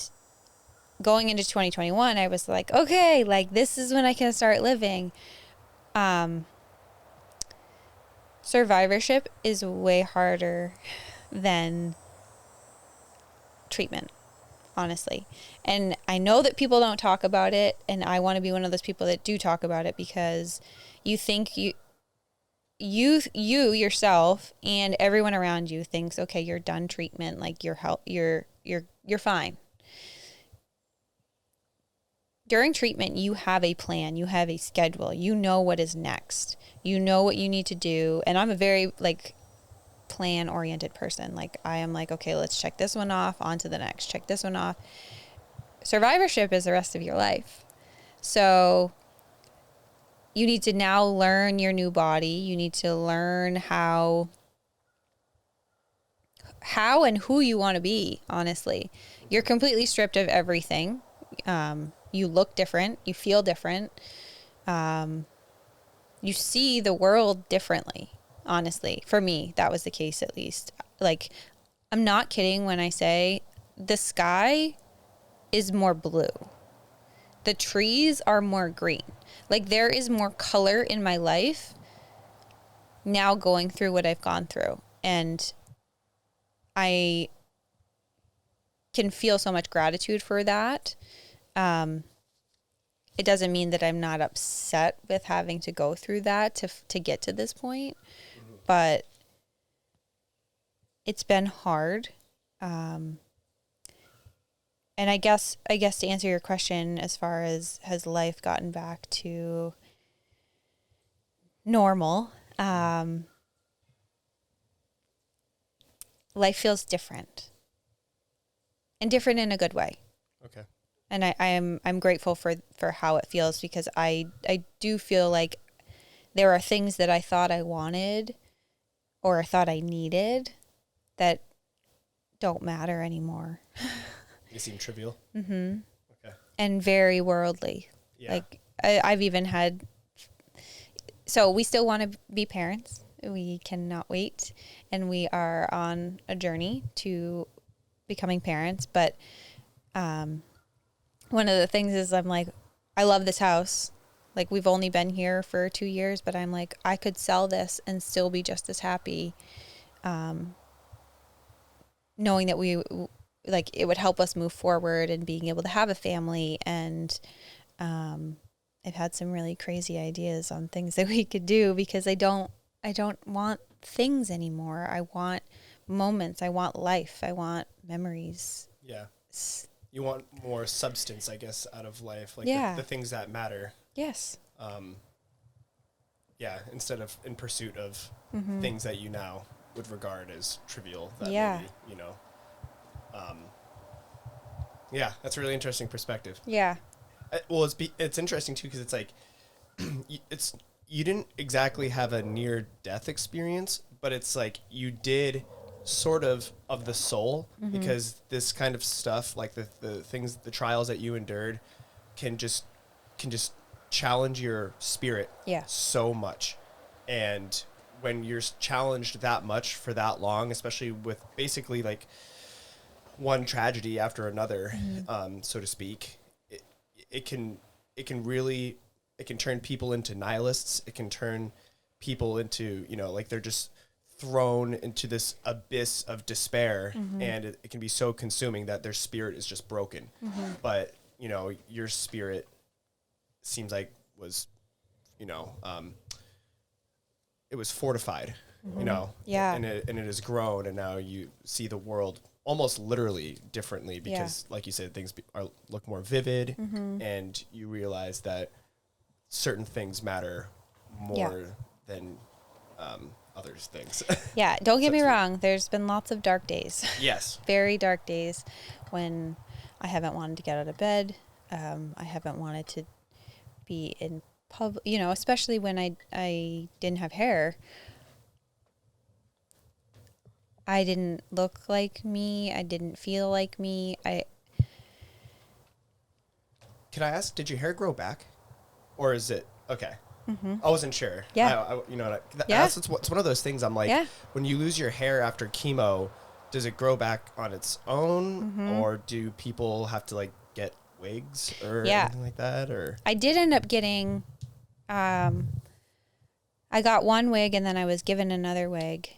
going into 2021, I was like, okay, like this is when I can start living. Survivorship is way harder than treatment, honestly. And I know that people don't talk about it, and I want to be one of those people that do talk about it because you think you yourself and everyone around you thinks, okay, you're done treatment, like you're fine. During treatment, you have a plan, you have a schedule, you know what is next, you know what you need to do. And I'm a very plan oriented person. I am okay, let's check this one off, on to the next, check this one off. Survivorship is the rest of your life. So you need to now learn your new body. You need to learn how and who you want to be, honestly. You're completely stripped of everything. You look different. You feel different. You see the world differently, honestly. For me, that was the case, at least. I'm not kidding when I say the sky is more blue. The trees are more green. There is more color in my life now going through what I've gone through. And I can feel so much gratitude for that. It doesn't mean that I'm not upset with having to go through that to get to this point. Mm-hmm. But it's been hard. And I guess to answer your question, as far as has life gotten back to normal, life feels different, and different in a good way. Okay. And I'm grateful for how it feels, because I do feel like there are things that I thought I wanted or I thought I needed that don't matter anymore. They seem trivial. Mm-hmm. Okay. And very worldly. Yeah. I've even had. So we still want to be parents. We cannot wait, and we are on a journey to becoming parents. But one of the things is I love this house. Like, we've only been here for 2 years, but I'm like, I could sell this and still be just as happy, knowing that it would help us move forward and being able to have a family. And I've had some really crazy ideas on things that we could do, because I don't want things anymore. I want moments. I want life. I want memories. Yeah. You want more substance, I guess, out of life, like the things that matter. Yes. Instead of in pursuit of things that you now would regard as trivial. That maybe, that's a really interesting perspective. Yeah. Well, it's interesting too, because it's like, you didn't exactly have a near death experience, but it's like you did sort of the soul, because this kind of stuff, like the things, the trials that you endured, can just challenge your spirit so much. And when you're challenged that much for that long, especially with basically like one tragedy after another, so to speak, it can turn people into nihilists. It can turn people into, like they're just thrown into this abyss of despair, and it can be so consuming that their spirit is just broken. But, your spirit seems like was, it was fortified, and it has grown, and now you see the world almost literally differently, because like you said, things look more vivid, and you realize that certain things matter more than other things. Yeah, don't get me wrong. There's been lots of dark days. Yes. Very dark days when I haven't wanted to get out of bed. I haven't wanted to be in public, especially when I didn't have hair. I didn't look like me. I didn't feel like me. Can I ask, did your hair grow back? Or is it, okay. I wasn't sure. Yeah. It's one of those things I'm like, when you lose your hair after chemo, does it grow back on its own? Or do people have to like get wigs or anything like that? Or I did end up getting, I got one wig, and then I was given another wig.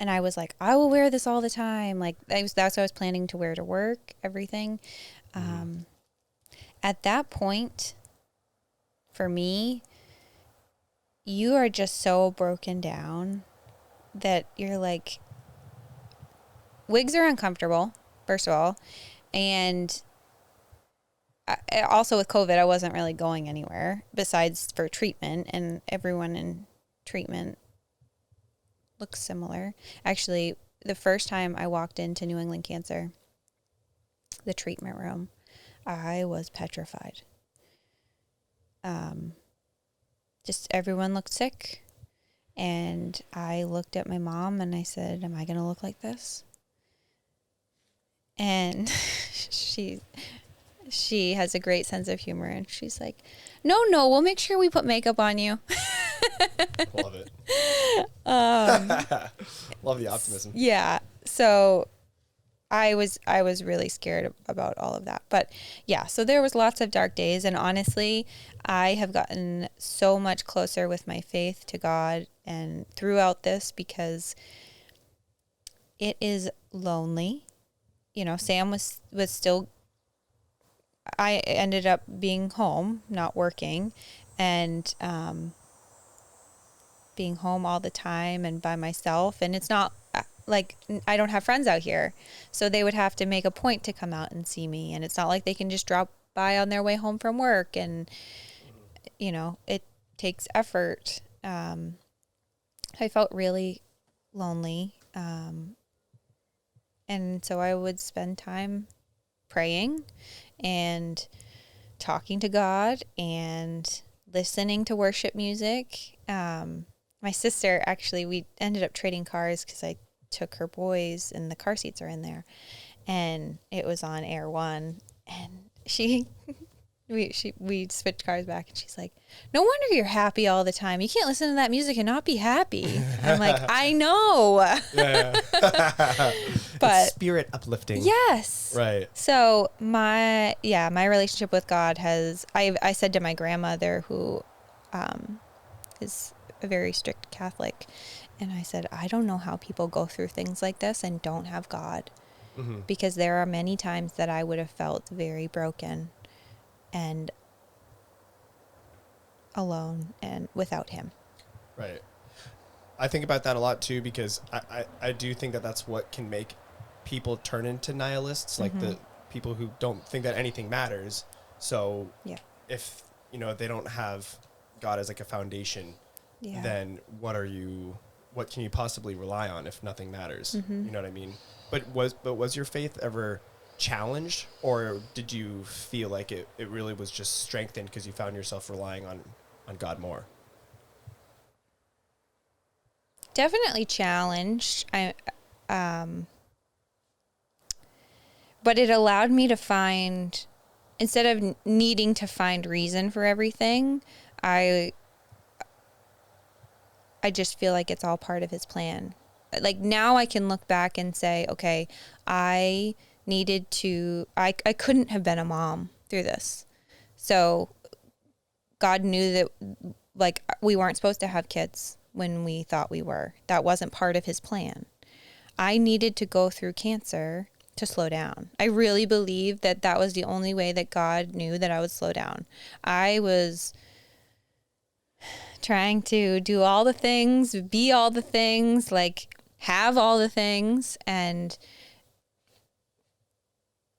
And I was like, I will wear this all the time. Like that's what I was planning to wear to work, everything. At that point, for me, you are just so broken down that you're like, wigs are uncomfortable, first of all. And also with COVID, I wasn't really going anywhere besides for treatment, and everyone in treatment looks similar. Actually, the first time I walked into New England Cancer, the treatment room, I was petrified. Just everyone looked sick, and I looked at my mom and I said, am I going to look like this? And she has a great sense of humor, and she's like, no, we'll make sure we put makeup on you. Love it. Love the optimism. Yeah. So I was really scared about all of that. But yeah, so there was lots of dark days, and honestly, I have gotten so much closer with my faith to God and throughout this, because it is lonely. Sam was still, I ended up being home, not working, and being home all the time and by myself. And it's not like I don't have friends out here, so they would have to make a point to come out and see me. And it's not like they can just drop by on their way home from work. And, it takes effort. I felt really lonely. And so I would spend time praying and talking to God and listening to worship music. My sister, actually, we ended up trading cars because I took her boys and the car seats are in there. And it was on Air One. And we switched cars back, and she's like, no wonder you're happy all the time. You can't listen to that music and not be happy. I'm like, I know. Yeah. But But spirit uplifting. yes. Right. So my relationship with God I said to my grandmother, who is a very strict Catholic, and I said, I don't know how people go through things like this and don't have God. Mm-hmm. Because there are many times that I would have felt very broken and alone and without him. Right. I think about that a lot too, because I do think that that's what can make people turn into nihilists, like the people who don't think that anything matters. So if, they don't have God as like a foundation, then what can you possibly rely on if nothing matters? You know what I mean? But was your faith ever challenged, or did you feel like it really was just strengthened because you found yourself relying on God more? Definitely challenged. But it allowed me to find, instead of needing to find reason for everything, I just feel like it's all part of his plan. Like now I can look back and say, okay, I couldn't have been a mom through this. So God knew that like we weren't supposed to have kids when we thought we were. That wasn't part of his plan. I needed to go through cancer to slow down. I really believe that that was the only way that God knew that I would slow down. I was trying to do all the things, be all the things, like have all the things, and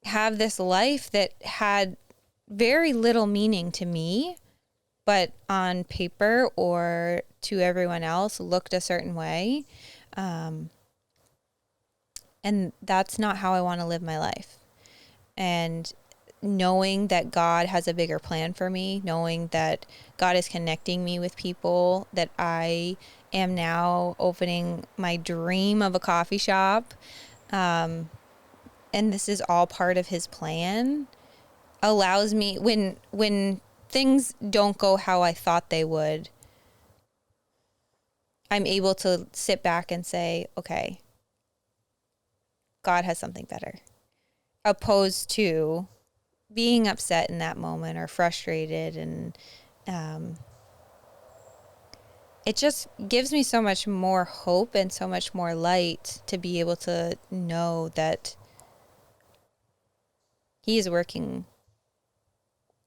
have this life that had very little meaning to me, but on paper or to everyone else looked a certain way. And that's not how I want to live my life. And knowing that God has a bigger plan for me, knowing that God is connecting me with people, that I am now opening my dream of a coffee shop, and this is all part of his plan, allows me, when things don't go how I thought they would, I'm able to sit back and say, okay, God has something better, opposed to being upset in that moment or frustrated. And it just gives me so much more hope and so much more light to be able to know that he is working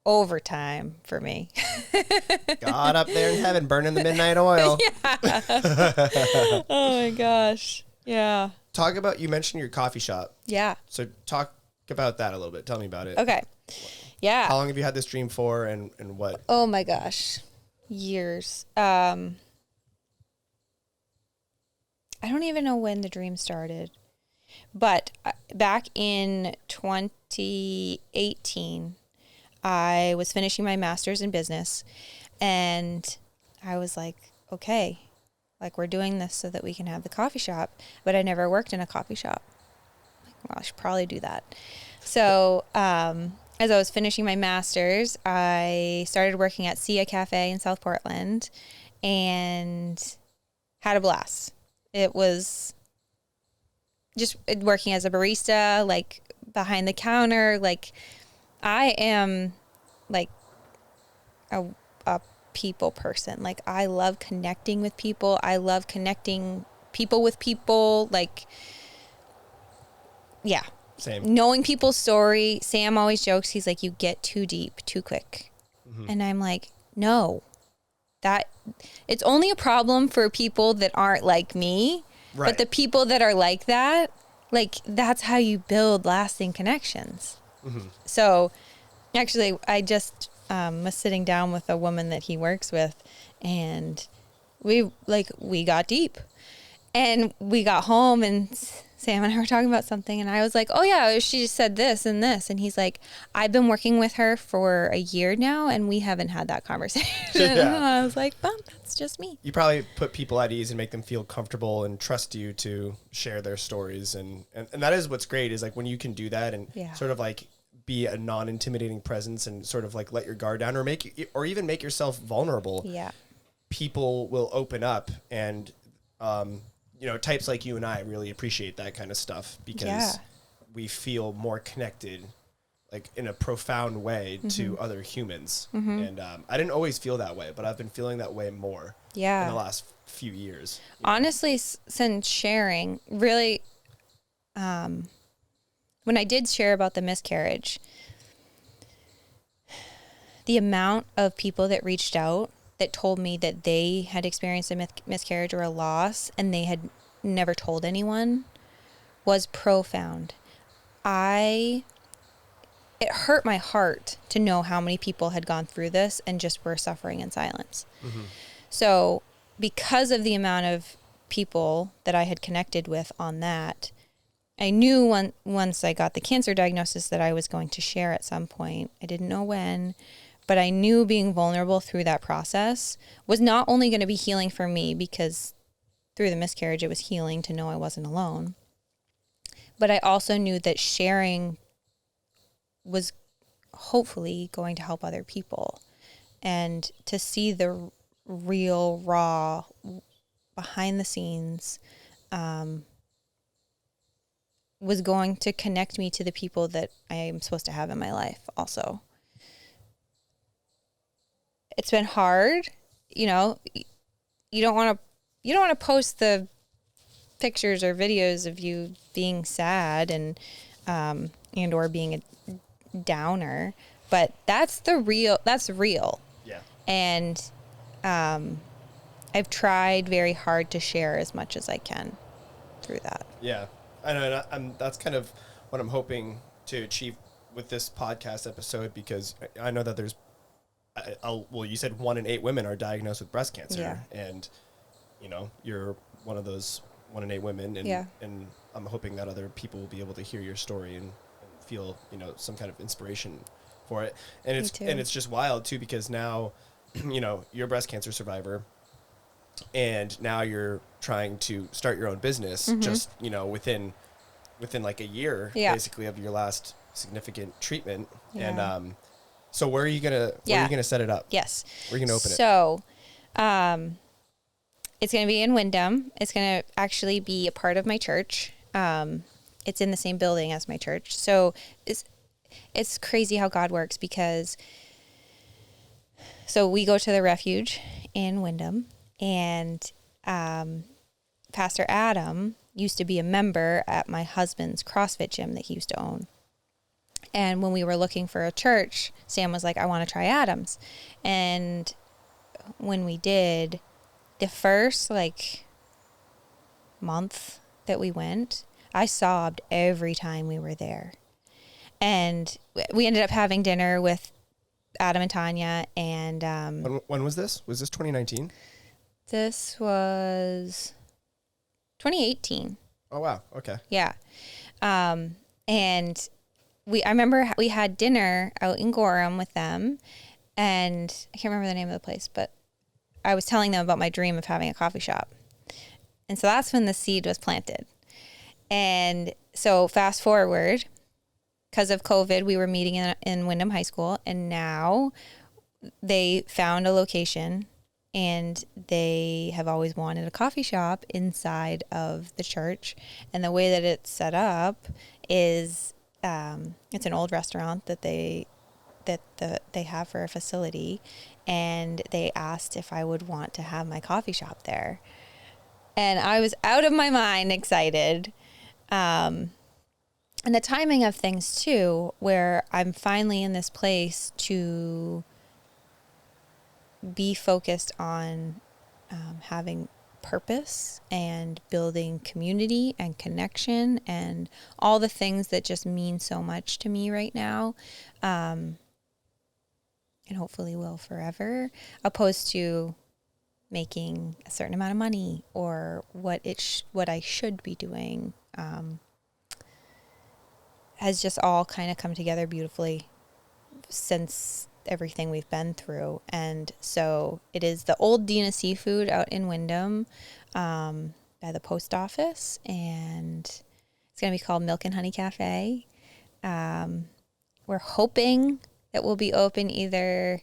overtime for me. God up there in heaven burning the midnight oil. Oh my gosh. Yeah. Talk about, you mentioned your coffee shop. Yeah. So talk about that a little bit. Tell me about it. Okay. Yeah. How long have you had this dream for, and what? Oh my gosh. Years. I don't even know when the dream started. But back in 2018, I was finishing my master's in business, and I was like, okay, like we're doing this so that we can have the coffee shop, but I never worked in a coffee shop. Like, well, I should probably do that. So, as I was finishing my master's, I started working at Sia Cafe in South Portland and had a blast. It was just working as a barista, like behind the counter. Like I am like a people person. Like I love connecting with people. I love connecting people with people. Like, yeah. Same. Knowing people's story. Sam always jokes, he's like, you get too deep too quick. And I'm like, no, that it's only a problem for people that aren't like me. Right. But the people that are like that, like that's how you build lasting connections. So actually I just was sitting down with a woman that he works with, and we got deep, and we got home, and Sam and I were talking about something, and I was like, oh yeah, she just said this and this. And he's like, I've been working with her for a year now, and we haven't had that conversation. And I was like, well, that's just me. You probably put people at ease and make them feel comfortable and trust you to share their stories. And that is what's great, is like when you can do that and sort of like be a non-intimidating presence and sort of like let your guard down, or even make yourself vulnerable. Yeah. People will open up, and types like you and I really appreciate that kind of stuff because we feel more connected, like in a profound way to other humans. And I didn't always feel that way, but I've been feeling that way more in the last few years. Honestly, since sharing, really, when I did share about the miscarriage, the amount of people that reached out that told me that they had experienced a miscarriage or a loss and they had never told anyone was profound. It hurt my heart to know how many people had gone through this and just were suffering in silence. So because of the amount of people that I had connected with on that, I knew once I got the cancer diagnosis that I was going to share at some point. I didn't know when, but I knew being vulnerable through that process was not only going to be healing for me, because through the miscarriage it was healing to know I wasn't alone, but I also knew that sharing was hopefully going to help other people, and to see the real, raw, behind the scenes was going to connect me to the people that I am supposed to have in my life also. It's been hard, you don't want to post the pictures or videos of you being sad and or being a downer, but that's real. Yeah. And I've tried very hard to share as much as I can through that. Yeah. I know, and that's kind of what I'm hoping to achieve with this podcast episode, because I know that there's you said 1 in 8 women are diagnosed with breast cancer, and you're one of those 1 in 8 women, and I'm hoping that other people will be able to hear your story and feel some kind of inspiration for it. And it's just wild too, because now you're a breast cancer survivor, and now you're trying to start your own business just within like a year basically of your last significant treatment. And so where are you gonna set it up? Yes. Where are you gonna open it? So it's gonna be in Wyndham. It's gonna actually be a part of my church. It's in the same building as my church. So it's crazy how God works, because so we go to the Refuge in Wyndham, and Pastor Adam used to be a member at my husband's CrossFit gym that he used to own. And when we were looking for a church, Sam was like, I want to try Adam's. And when we did, the first month that we went, I sobbed every time we were there. And we ended up having dinner with Adam and Tanya. And when was this? Was this 2019? This was 2018. Oh, wow. Okay. Yeah. And I remember we had dinner out in Gorham with them, and I can't remember the name of the place, but I was telling them about my dream of having a coffee shop. And so that's when the seed was planted. And so fast forward, because of COVID, we were meeting in Wyndham High School, and now they found a location, and they have always wanted a coffee shop inside of the church. And the way that it's set up is it's an old restaurant that they have for a facility, and they asked if I would want to have my coffee shop there. And I was out of my mind excited. And the timing of things too, where I'm finally in this place to be focused on having purpose and building community and connection and all the things that just mean so much to me right now, and hopefully will forever, opposed to making a certain amount of money or what I should be doing, has just all kind of come together beautifully since everything we've been through. And so it is the old Dina Seafood out in Wyndham, by the post office, and it's going to be called Milk and Honey Cafe. We're hoping that we'll be open either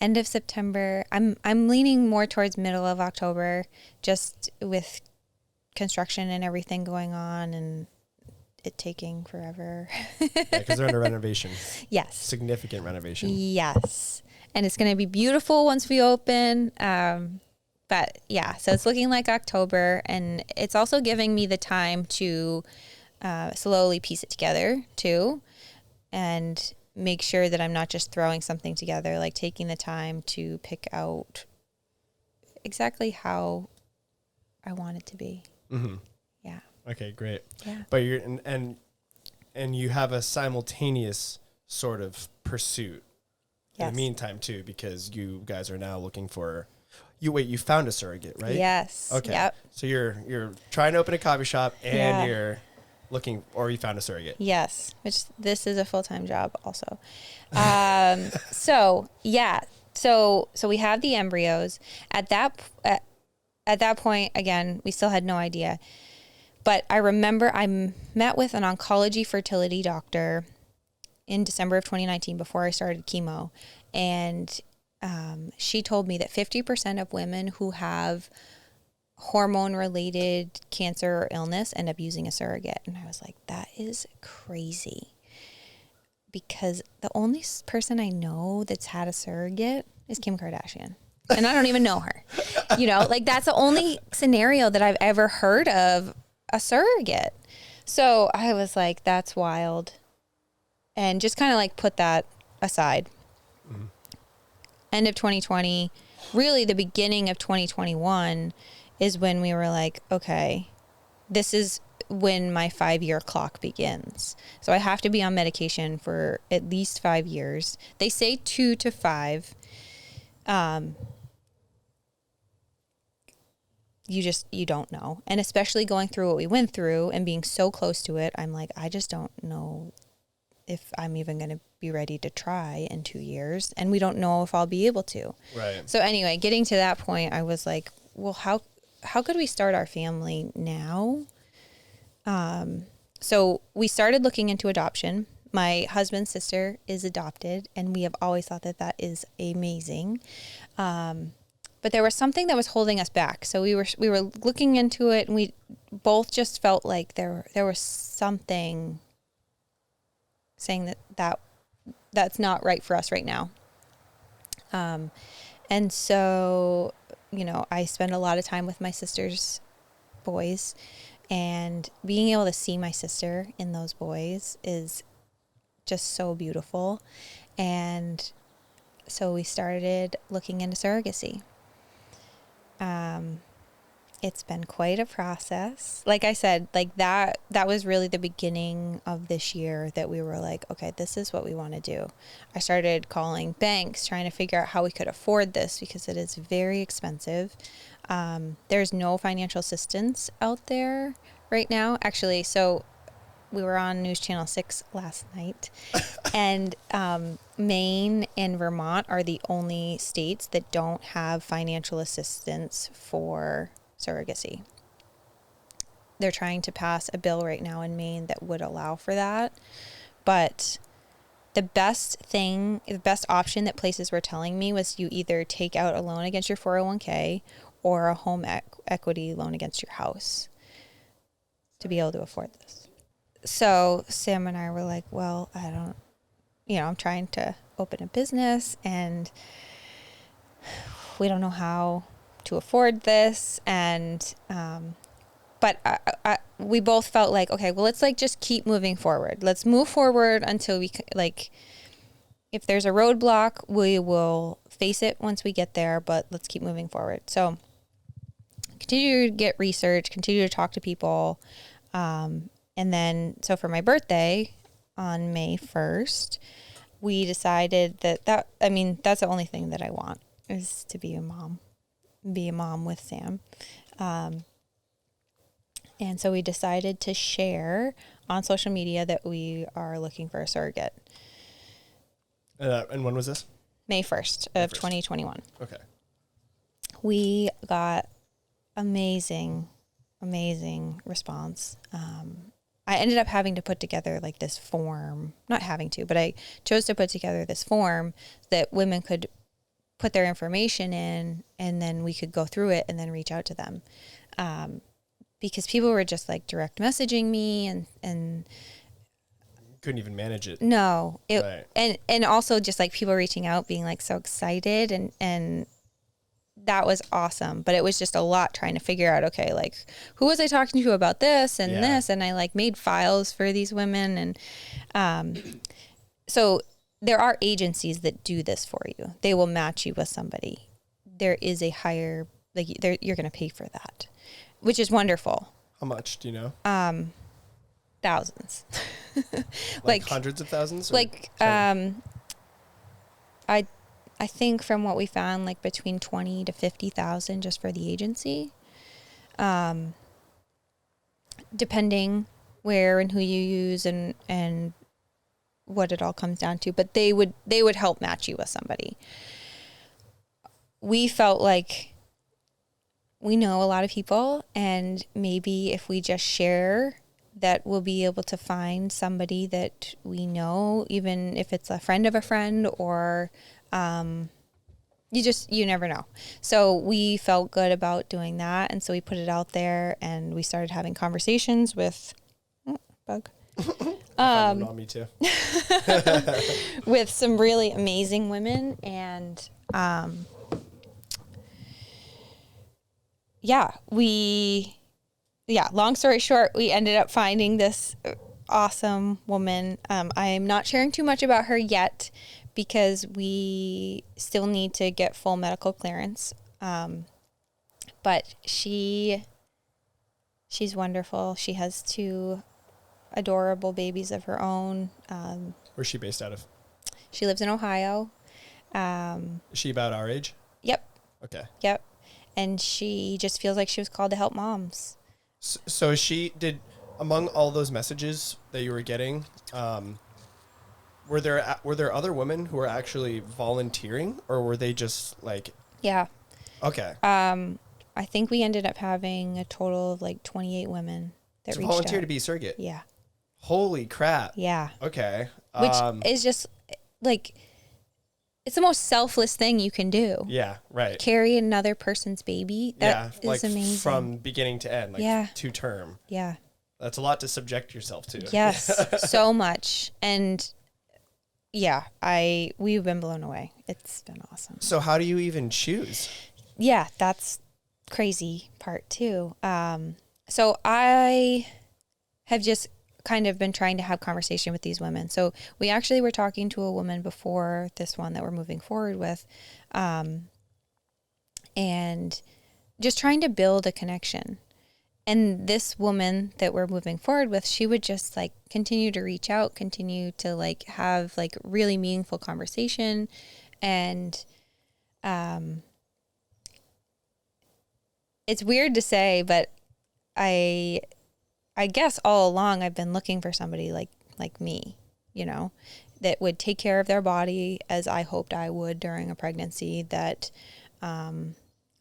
end of September. I'm leaning more towards middle of October, just with construction and everything going on and it taking forever. Because they're under renovation. Yes. Significant renovation. Yes. And it's going to be beautiful once we open. But yeah, so it's looking like October, and it's also giving me the time to slowly piece it together too, and make sure that I'm not just throwing something together, like taking the time to pick out exactly how I want it to be. Mm-hmm. Yeah. Okay, great. Yeah. But you're and you have a simultaneous sort of pursuit in the meantime too, because you guys are now looking for. You found a surrogate, right? Yes. Okay. Yep. So you're trying to open a coffee shop and you're looking, or you found a surrogate. Yes. Which this is a full-time job also. So we have the embryos at that point. Again, we still had no idea, but I remember I met with an oncology fertility doctor in December of 2019 before I started chemo, and she told me that 50% of women who have hormone-related cancer or illness end up using a surrogate. And I was like, that is crazy. Because the only person I know that's had a surrogate is Kim Kardashian. And I don't even know her. Like that's the only scenario that I've ever heard of a surrogate. So I was like, that's wild. And just kind of like put that aside. Mm-hmm. End of 2020, really the beginning of 2021 is when we were like, okay, this is when my 5-year clock begins. So I have to be on medication for at least 5 years. They say 2 to 5. You don't know. And especially going through what we went through and being so close to it, I'm like, I just don't know if I'm even going to be ready to try in 2 years, and we don't know if I'll be able to. Right. So anyway, getting to that point, I was like, well, how could we start our family now? So we started looking into adoption. My husband's sister is adopted, and we have always thought that is amazing. But there was something that was holding us back. So we were looking into it, and we both just felt like there was something saying that's not right for us right now. And so, I spend a lot of time with my sister's boys, and being able to see my sister in those boys is just so beautiful. And so we started looking into surrogacy. It's been quite a process. Like I said, like that was really the beginning of this year that we were like, okay, this is what we want to do. I started calling banks, trying to figure out how we could afford this because it is very expensive. There's no financial assistance out there right now. Actually, so we were on News Channel 6 last night, and Maine and Vermont are the only states that don't have financial assistance for surrogacy. They're trying to pass a bill right now in Maine that would allow for that. But the best option that places were telling me was you either take out a loan against your 401k or a home equity loan against your house to be able to afford this. So Sam and I were like, well, I'm trying to open a business and we don't know how to afford this. And, but we both felt like, okay, well, let's just keep moving forward. Let's move forward until we if there's a roadblock, we will face it once we get there, but let's keep moving forward. So continue to get research, continue to talk to people. And then, so for my birthday on May 1st, we decided that's the only thing that I want is to be a mom with Sam. And so we decided to share on social media that we are looking for a surrogate. And when was this? May 1st of 2021. Okay. We got amazing response. I ended up having to put together this form, not having to, but I chose to put together this form that women could put their information in, and then we could go through it and then reach out to them. because people were just like direct messaging me and couldn't even manage it. no, Right. and also just like people reaching out being like so excited and that was awesome. But it was just a lot trying to figure out, okay, like who was I talking to about this and this? And I like made files for these women. And so there are agencies that do this for you. They will match you with somebody. There is a higher, like you're going to pay for that, which is wonderful. How much do you know? Thousands. Like hundreds of thousands? Like, I think from what we found, like between 20 to 50,000 just for the agency, depending where and who you use and what it all comes down to. But they would help match you with somebody. We felt like we know a lot of people, and maybe if we just share, that we'll be able to find somebody that we know, even if it's a friend of a friend or you never know. So we felt good about doing that. And so we put it out there and we started having conversations with bug. On me too. With some really amazing women. And long story short, we ended up finding this awesome woman. I'm not sharing too much about her yet because we still need to get full medical clearance. But she's wonderful. She has 2 adorable babies of her own. Where's she based out of? She lives in Ohio. Is she about our age? Yep. Okay. Yep. And she just feels like she was called to help moms. So she did, among all those messages that you were getting, were there other women who were actually volunteering, or were they just like? Yeah. Okay. I think we ended up having a total of like 28 women that reached volunteer out. to be a surrogate. Yeah. Holy crap. Yeah. Okay. Which is just like, it's the most selfless thing you can do. Yeah. Right. Carry another person's baby. That is like amazing. from beginning to end, like to term. Yeah. That's a lot to subject yourself to. Yes. So much. And yeah, we've been blown away. It's been awesome. So how do you even choose? Yeah, that's crazy part too. So I have just kind of been trying to have conversation with these women. So we actually were talking to a woman before this one that we're moving forward with, and just trying to build a connection. And this woman that we're moving forward with, she would just like continue to reach out, continue to like have like really meaningful conversation. And it's weird to say, but I guess all along I've been looking for somebody like me, you know, that would take care of their body as I hoped I would during a pregnancy, that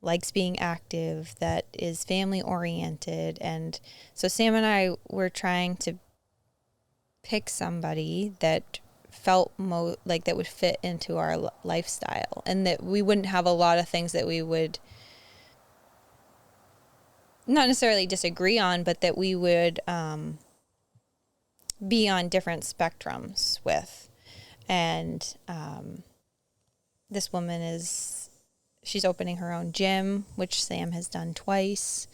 likes being active, that is family oriented. And so Sam and I were trying to pick somebody that felt like that would fit into our lifestyle, and that we wouldn't have a lot of things that we would not necessarily disagree on, but that we would be on different spectrums with. And this woman she's opening her own gym, which Sam has done twice.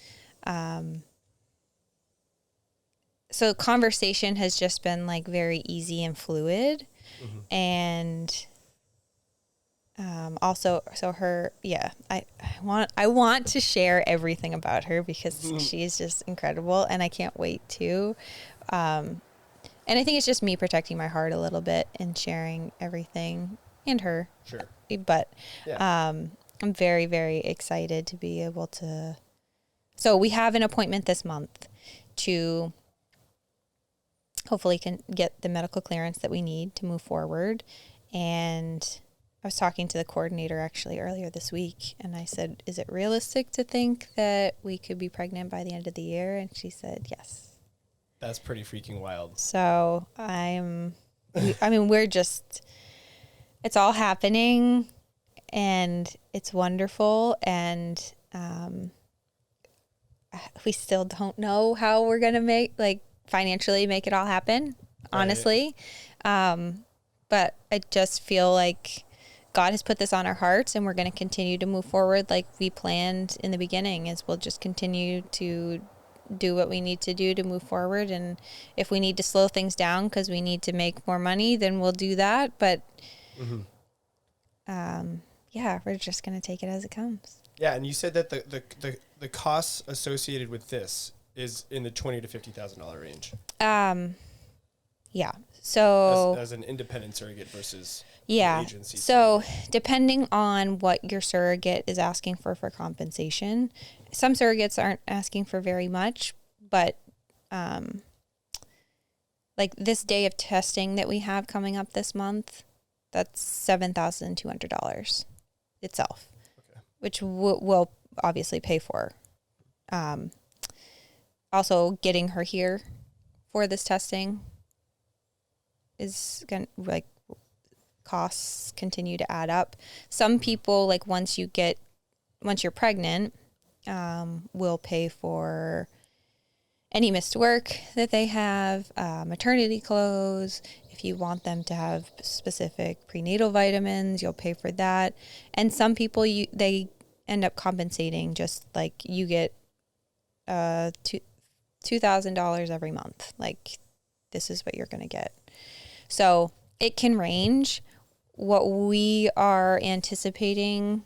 So conversation has just been like very easy and fluid. Mm-hmm. And also, so her, I want to share everything about her because she's just incredible, and I can't wait to. And I think it's just me protecting my heart a little bit and sharing everything, and her. Sure. But I'm very, very excited to be able to. So we have an appointment this month to hopefully can get the medical clearance that we need to move forward. And I was talking to the coordinator actually earlier this week, and I said, is it realistic to think that we could be pregnant by the end of the year? And she said, yes. That's pretty freaking wild. So we're just, it's all happening, and it's wonderful. And we still don't know how we're going to financially make it all happen, honestly. But I just feel like God has put this on our hearts, and we're going to continue to move forward like we planned in the beginning. Is we'll just continue to do what we need to do to move forward, and if we need to slow things down because we need to make more money, then we'll do that. But yeah, we're just going to take it as it comes. Yeah, and you said that the costs associated with this is in the $20,000 to $50,000 range. Yeah. So as an independent surrogate versus yeah. an agency. So surrogate. depending on what your surrogate is asking for compensation, some surrogates aren't asking for very much, but like this day of testing that we have coming up this month, that's $7,200 itself, which we'll obviously pay for. Also, getting her here for this testing is going to, costs continue to add up. Some people, once you're pregnant, will pay for any missed work that they have, maternity clothes. If you want them to have specific prenatal vitamins, you'll pay for that. And some people, they end up compensating, just like you get $2,000 every month. This is what you're going to get. So it can range. What we are anticipating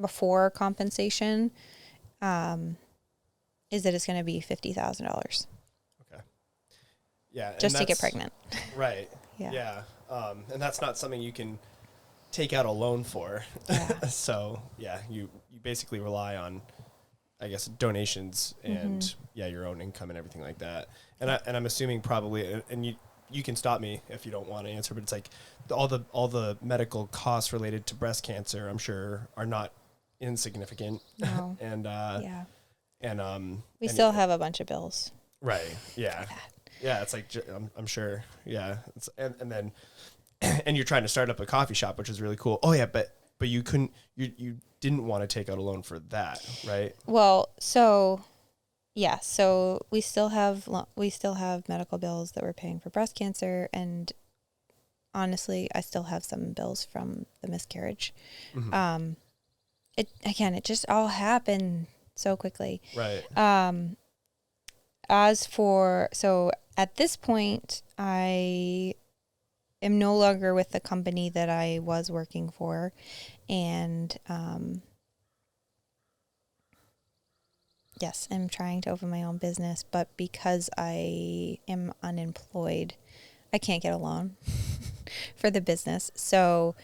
before compensation is that it's going to be $50,000. Okay. Yeah. Just to get pregnant. Right. Yeah. Yeah. And that's not something you can take out a loan for. Yeah. So yeah, you basically rely on, I guess, donations and your own income and everything like that. And I'm assuming probably, and you can stop me if you don't want to answer, but it's all the medical costs related to breast cancer, I'm sure, are not insignificant. No. And yeah. And we still have a bunch of bills. Right. Yeah. Yeah. It's I'm sure. Yeah. And then and you're trying to start up a coffee shop, which is really cool. Oh yeah, but you couldn't. You didn't want to take out a loan for that, right? Well, so yeah, so we still have medical bills that we're paying for breast cancer, and honestly, I still have some bills from the miscarriage. It just all happened so quickly. Right. So at this point, I am no longer with the company that I was working for, and yes, I'm trying to open my own business, but because I am unemployed, I can't get a loan for the business. So,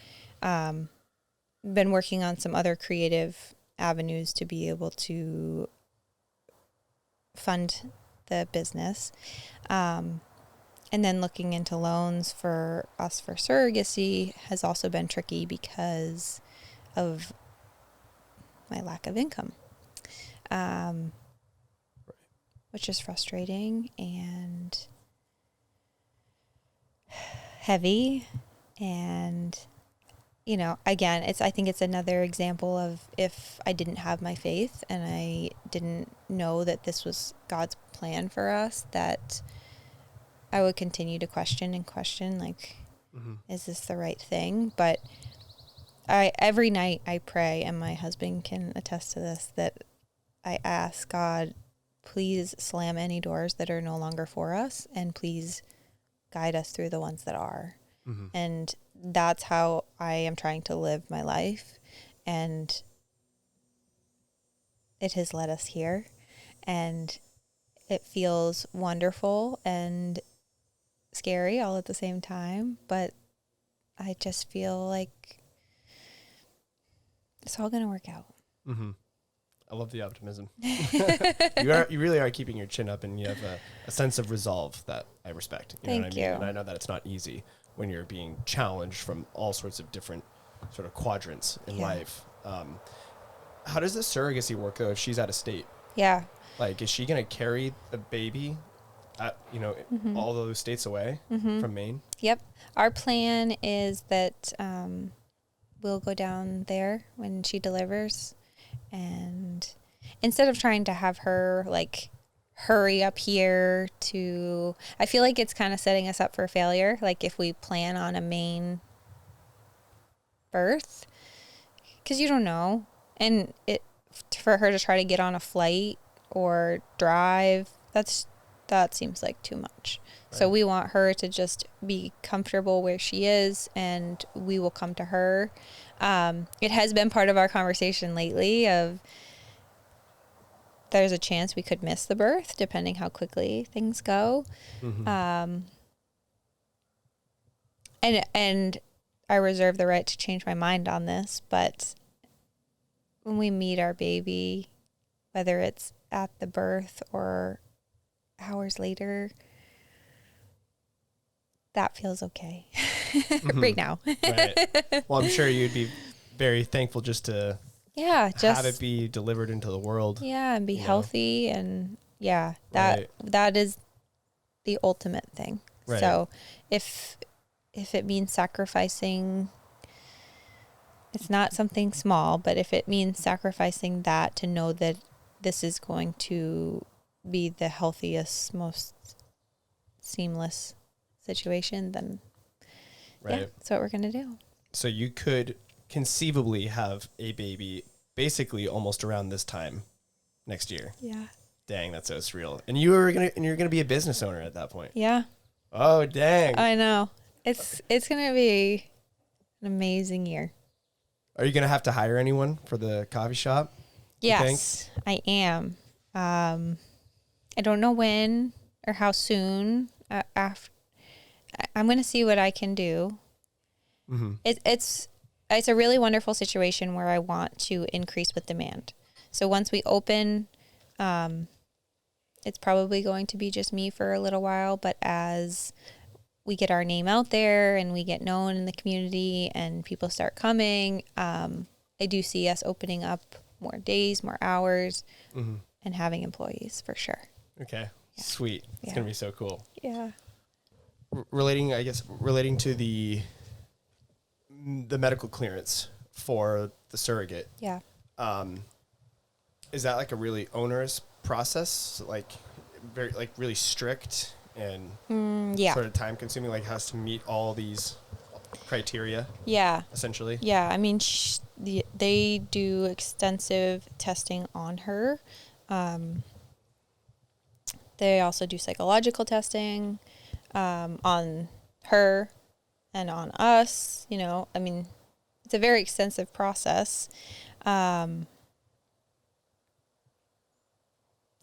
been working on some other creative avenues to be able to fund the business. And then looking into loans for us for surrogacy has also been tricky because of my lack of income, which is frustrating and heavy. And, again, I think it's another example of if I didn't have my faith and I didn't know that this was God's plan for us, that I would continue to question, is this the right thing? But every night I pray, and my husband can attest to this, that I ask God, please slam any doors that are no longer for us, and please guide us through the ones that are. And that's how I am trying to live my life. And it has led us here, and it feels wonderful and scary all at the same time, but I just feel like it's all going to work out. I love the optimism. You really are keeping your chin up, and you have a sense of resolve that I respect. You know what I mean? And I know that it's not easy when you're being challenged from all sorts of different sort of quadrants in life. How does the surrogacy work though if she's out of state? Yeah. Is she going to carry the baby all those states away from Maine? Yep. Our plan is that we'll go down there when she delivers, and instead of trying to have her like hurry up here to, I feel like it's kind of setting us up for failure. Like if we plan on a main birth, because you don't know. And for her to try to get on a flight or drive, that seems like too much. Right. So we want her to just be comfortable where she is, and we will come to her. It has been part of our conversation lately of there's a chance we could miss the birth depending how quickly things go. Mm-hmm. And I reserve the right to change my mind on this, but when we meet our baby, whether it's at the birth or hours later, that feels okay mm-hmm. right now. Right. Well, I'm sure you'd be very thankful just to have it be delivered into the world. Yeah, and be healthy. And that is the ultimate thing. Right. So if it means sacrificing, it's not something small, but if it means sacrificing that to know that this is going to be the healthiest, most seamless situation, then that's what we're going to do. So you could conceivably have a baby basically almost around this time next year. Yeah. Dang, that's so surreal. And you're gonna be a business owner at that point. Yeah. Oh, dang. I know. It's gonna be an amazing year. Are you gonna have to hire anyone for the coffee shop? Yes, I am. I don't know when or how soon. I'm gonna see what I can do. Mm-hmm. It's a really wonderful situation where I want to increase with demand. So once we open, it's probably going to be just me for a little while, but as we get our name out there and we get known in the community and people start coming, I do see us opening up more days, more hours, mm-hmm. and having employees for sure. Okay. Yeah. Sweet. It's going to be so cool. Yeah. Relating to the medical clearance for the surrogate. Yeah. Is that like a really onerous process? Like very, like really strict and sort of time consuming, like has to meet all these criteria? Yeah. Essentially? Yeah. I mean, they do extensive testing on her. They also do psychological testing on her and on us. You know, I mean, it's a very extensive process.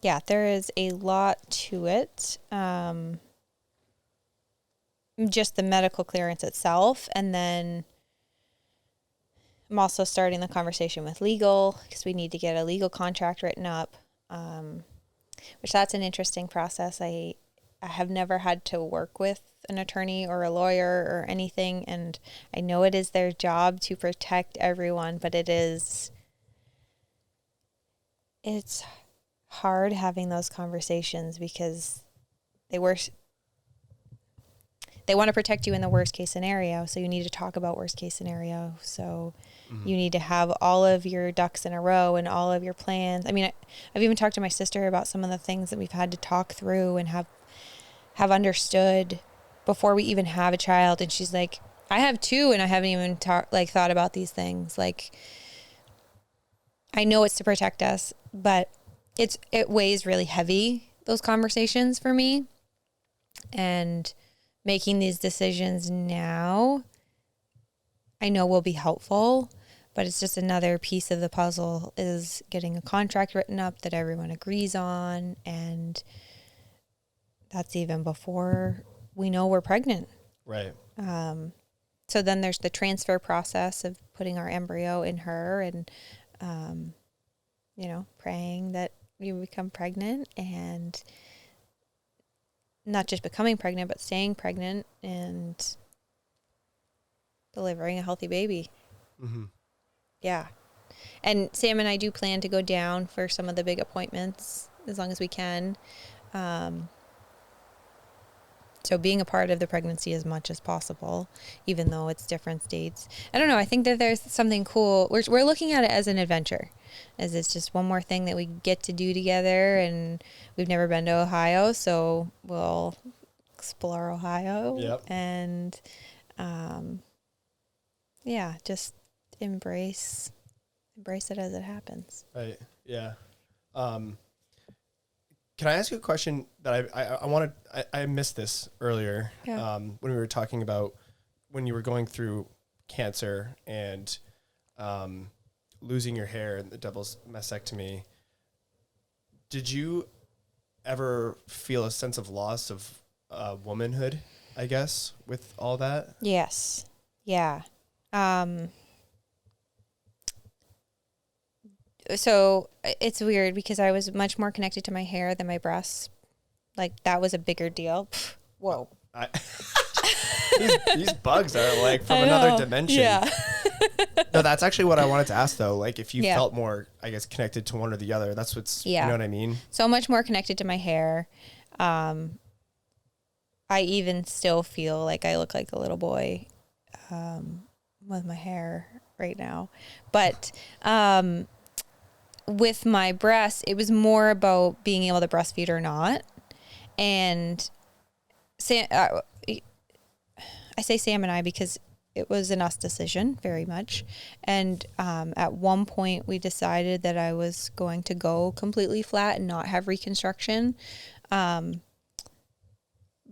Yeah, there is a lot to it. Just the medical clearance itself. And then I'm also starting the conversation with legal because we need to get a legal contract written up, which that's an interesting process. I have never had to work with an attorney or a lawyer or anything, and I know it is their job to protect everyone, but it's hard having those conversations because they want to protect you in the worst case scenario. So you need to talk about worst case scenario. So mm-hmm. you need to have all of your ducks in a row and all of your plans. I mean, I've even talked to my sister about some of the things that we've had to talk through and have understood before we even have a child. And she's like, I have two and I haven't even thought about these things. Like, I know it's to protect us, but it weighs really heavy, those conversations for me. And making these decisions now, I know will be helpful, but it's just another piece of the puzzle is getting a contract written up that everyone agrees on. And that's even before we know we're pregnant. Right. So then there's the transfer process of putting our embryo in her and, praying that you become pregnant and not just becoming pregnant, but staying pregnant and delivering a healthy baby. Mm-hmm. Yeah. And Sam and I do plan to go down for some of the big appointments as long as we can. So being a part of the pregnancy as much as possible, even though it's different states. I don't know. I think that there's something cool. We're looking at it as an adventure. as it's just one more thing that we get to do together. And we've never been to Ohio, so we'll explore Ohio. Yep. And yeah, just embrace it as it happens. Right. Yeah. Can I ask you a question that I wanted? I missed this earlier. Yeah. When we were talking about when you were going through cancer and losing your hair and the devil's mastectomy. Did you ever feel a sense of loss of womanhood, I guess, with all that? Yes. Yeah. So it's weird because I was much more connected to my hair than my breasts. Like, that was a bigger deal. Whoa. These bugs are like from another dimension. Yeah. No, that's actually what I wanted to ask though. Like, if you Yeah. felt more, I guess, connected to one or the other, that's what's, you know what I mean? So much more connected to my hair. I even still feel like I look like a little boy with my hair right now. But with my breasts, it was more about being able to breastfeed or not. And Sam, I say Sam and I because it was an us decision very much. And at one point we decided that I was going to go completely flat and not have reconstruction.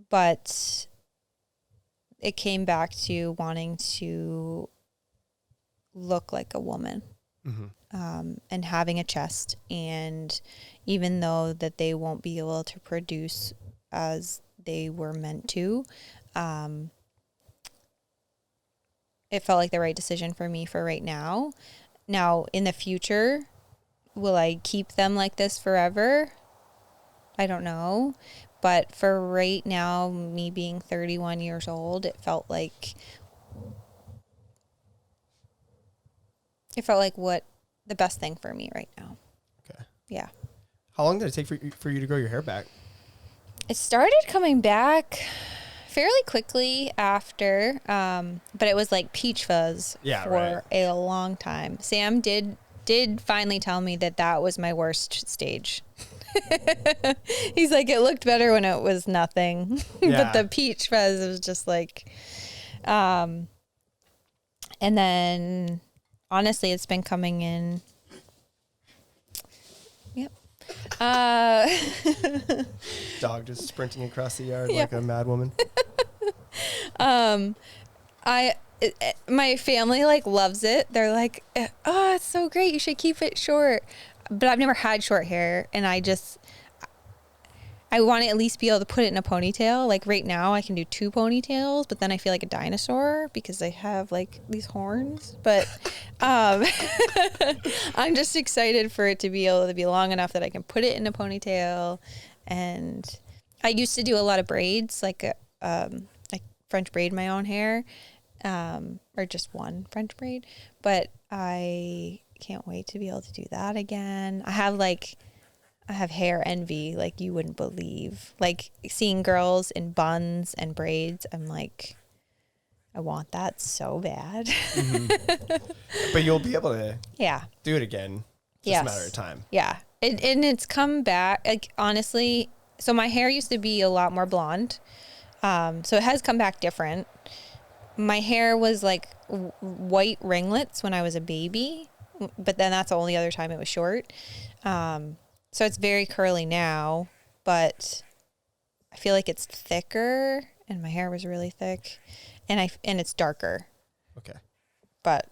But it came back to wanting to look like a woman. Mm-hmm. And having a chest, and even though that they won't be able to produce as they were meant to, it felt like the right decision for me for right now. Now, in the future, will I keep them like this forever? I don't know. But for right now, me being 31 years old, it felt like what the best thing for me right now. Okay. Yeah. How long did it take for you to grow your hair back? It started coming back fairly quickly after, but it was like peach fuzz for a long time. Sam did finally tell me that was my worst stage. He's like, it looked better when it was nothing. Yeah. But the peach fuzz was just like, and then honestly, it's been coming in. Yep. Dog just sprinting across the yard like a mad woman. My family like loves it. They're like, oh, it's so great. You should keep it short. But I've never had short hair, and I want to at least be able to put it in a ponytail. Like right now I can do 2 ponytails, but then I feel like a dinosaur because I have like these horns. But I'm just excited for it to be able to be long enough that I can put it in a ponytail. And I used to do a lot of braids, like French braid my own hair, or just one French braid. But I can't wait to be able to do that again. I have hair envy like you wouldn't believe. Like seeing girls in buns and braids, I'm like, I want that so bad. Mm-hmm. But you'll be able to do it again. It's just a matter of time. Yeah. And it's come back, like, honestly. So my hair used to be a lot more blonde. So it has come back different. My hair was like white ringlets when I was a baby, but then that's the only other time it was short. So it's very curly now, but I feel like it's thicker, and my hair was really thick, and it's darker. Okay. But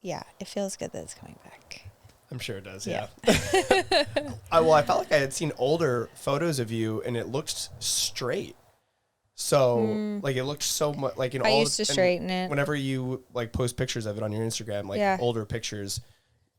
yeah, it feels good that it's coming back. I'm sure it does. Yeah. I felt like I had seen older photos of you, and it looked straight. So like it looked so much like I used to straighten it. Whenever you like post pictures of it on your Instagram, like older pictures,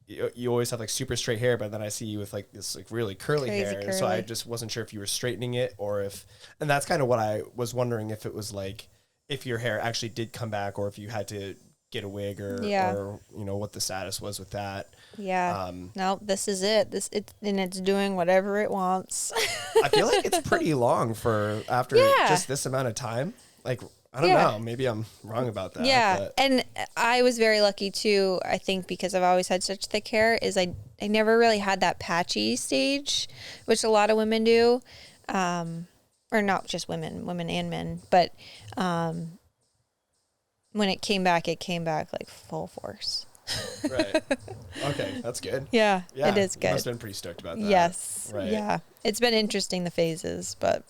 you always have like super straight hair, but then I see you with like this like really curly hair. And so I just wasn't sure if you were straightening it and that's kind of what I was wondering, if it was like, if your hair actually did come back, or if you had to get a wig or you know, what the status was with that. Yeah. No, this is it. And it's doing whatever it wants. I feel like it's pretty long for after just this amount of time. Like, I don't know. Maybe I'm wrong about that. Yeah. But. And I was very lucky too, I think, because I've always had such thick hair, is I never really had that patchy stage, which a lot of women do. Or not just women and men. But when it came back like full force. Right. Okay, that's good. Yeah, Yeah, it is good. You must have been pretty stoked about that. Yes. Right. Yeah. It's been interesting, the phases, but.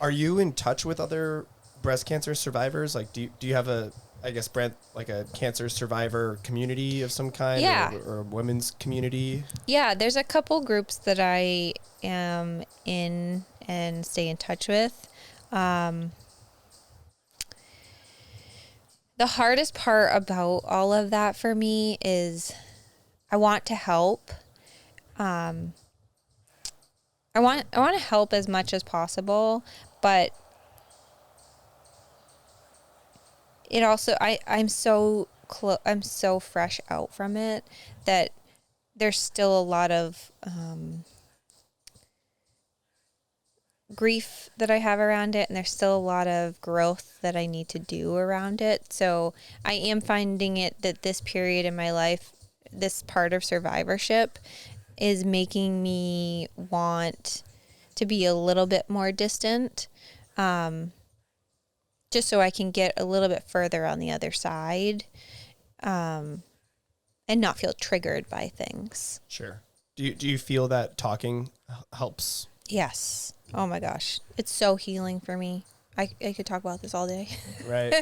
Are you in touch with other breast cancer survivors? Like, do you have a cancer survivor community of some kind? Yeah. Or a women's community? Yeah, there's a couple groups that I am in and stay in touch with. The hardest part about all of that for me is I want to help. I want to help as much as possible, but it also I'm so fresh out from it that there's still a lot of grief that I have around it, and there's still a lot of growth that I need to do around it. So I am finding it that this period in my life, this part of survivorship, is making me want to be a little bit more distant, just so I can get a little bit further on the other side, and not feel triggered by things. Sure. Do you feel that talking helps? Yes. Oh my gosh. It's so healing for me. I could talk about this all day. Right.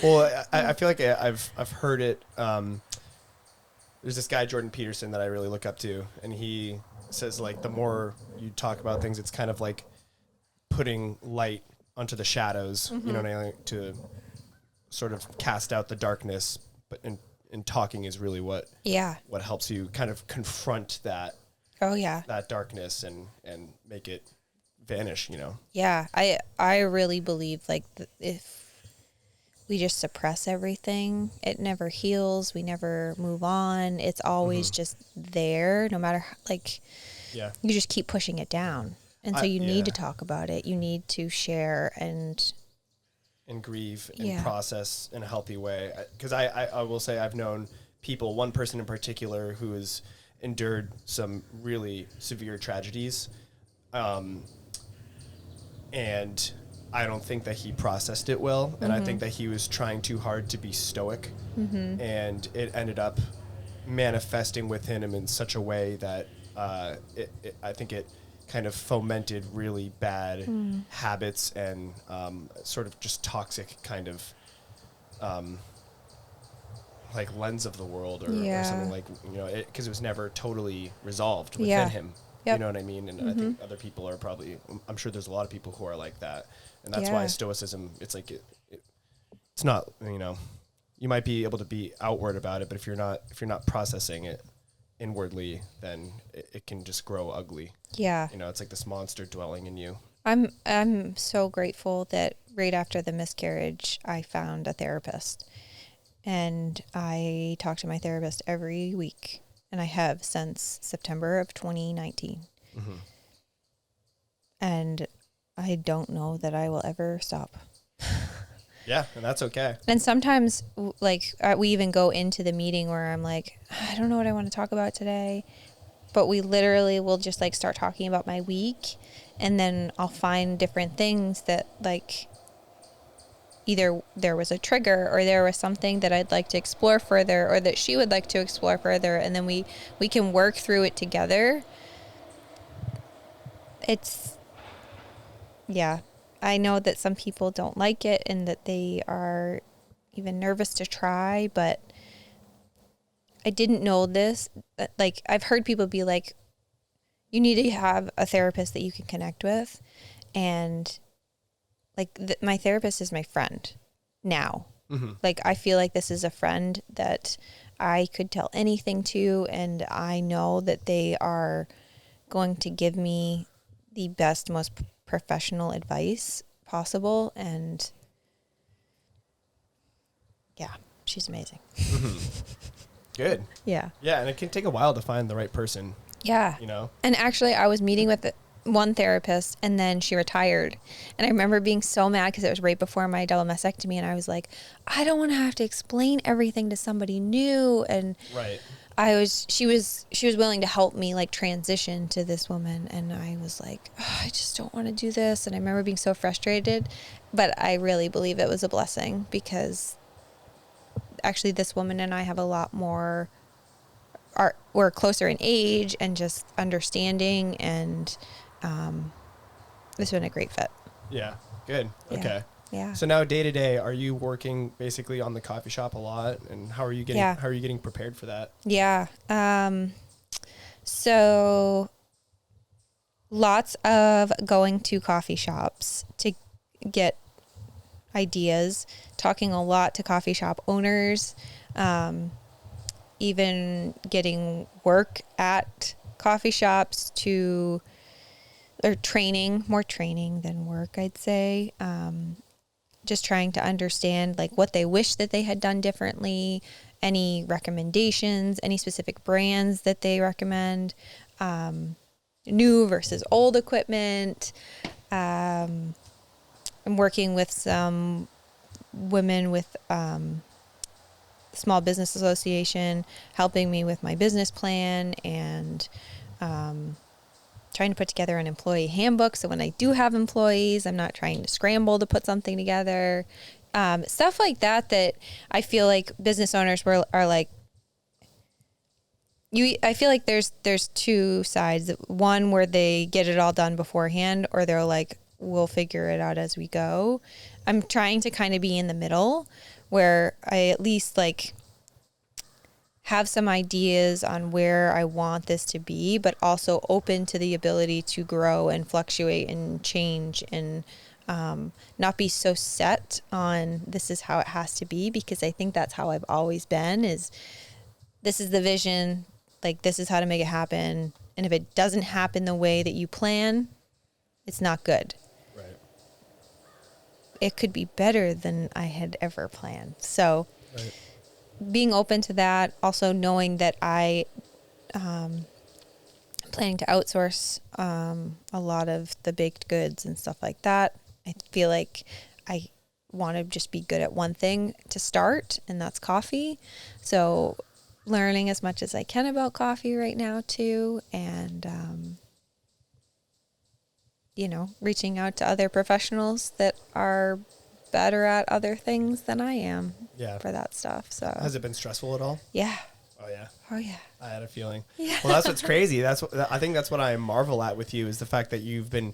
Well, I feel like I've heard it. There's this guy, Jordan Peterson, that I really look up to, and he says, like, the more you talk about things, it's kind of like putting light onto the shadows, you know what I mean? To sort of cast out the darkness, but in talking is really what helps you kind of confront that. Oh yeah. That darkness and make it vanish, you know? Yeah. I really believe, like, if we just suppress everything, it never heals. We never move on. It's always just there, no matter, you just keep pushing it down. And so you need to talk about it. You need to share and grieve and process in a healthy way. Because I will say I've known people, one person in particular, who has endured some really severe tragedies. And I don't think that he processed it well. And I think that he was trying too hard to be stoic. And it ended up manifesting within him in such a way that I think it kind of fomented really bad habits and sort of just toxic kind of like lens of the world or something, like, you know, because it was never totally resolved within him. You know what I mean? And I think other people are probably, I'm sure there's a lot of people who are like that. And that's why stoicism, it's like, it's not, you know, you might be able to be outward about it, but if you're not processing it inwardly, then it can just grow ugly. Yeah. You know, it's like this monster dwelling in you. I'm so grateful that right after the miscarriage, I found a therapist. And I talk to my therapist every week. And I have since September of 2019. And I don't know that I will ever stop. Yeah, and that's okay. And sometimes, like, we even go into the meeting where I'm like, I don't know what I want to talk about today. But we literally will just, like, start talking about my week. And then I'll find different things that, like, either there was a trigger or there was something that I'd like to explore further or that she would like to explore further. And then we can work through it together. I know that some people don't like it and that they are even nervous to try, but I didn't know this. Like, I've heard people be like, you need to have a therapist that you can connect with. And like, my therapist is my friend now. Like, I feel like this is a friend that I could tell anything to, and I know that they are going to give me the best, most professional advice possible. And yeah, she's amazing. Good. Yeah. Yeah, and it can take a while to find the right person. Yeah. You know? And actually, I was meeting with one therapist, and then she retired. And I remember being so mad because it was right before my double mastectomy, and I was like, I don't want to have to explain everything to somebody new. And Right. she was willing to help me like transition to this woman, and I was like, oh, I just don't want to do this. And I remember being so frustrated, but I really believe it was a blessing, because actually this woman and I have a lot more, we're closer in age and just understanding, and it's been a great fit. Yeah. Good. Yeah. Okay. Yeah. So now day to day, are you working basically on the coffee shop a lot, and how are you getting prepared for that? Yeah. So lots of going to coffee shops to get ideas, talking a lot to coffee shop owners, even getting work at coffee shops or more training than work, I'd say. Just trying to understand like what they wish that they had done differently, any recommendations, any specific brands that they recommend, new versus old equipment. I'm working with some women with Small Business Association, helping me with my business plan, and trying to put together an employee handbook. So when I do have employees, I'm not trying to scramble to put something together. Stuff like that I feel like business owners are like, I feel like there's two sides. One where they get it all done beforehand, or they're like, we'll figure it out as we go. I'm trying to kind of be in the middle, where I at least like have some ideas on where I want this to be, but also open to the ability to grow and fluctuate and change, and not be so set on this is how it has to be, because I think that's how I've always been, is this is the vision, like this is how to make it happen. And if it doesn't happen the way that you plan, it's not good. Right. It could be better than I had ever planned. So Right. being open to that, also knowing that I planning to outsource a lot of the baked goods and stuff like that. I feel like I want to just be good at one thing to start, and that's coffee. So learning as much as I can about coffee right now too, and reaching out to other professionals that are better at other things than I am for that stuff. So has it been stressful at all? Yeah. Oh yeah. Oh yeah. I had a feeling. Yeah. Well, that's what's crazy. I think that's what I marvel at with you, is the fact that you've been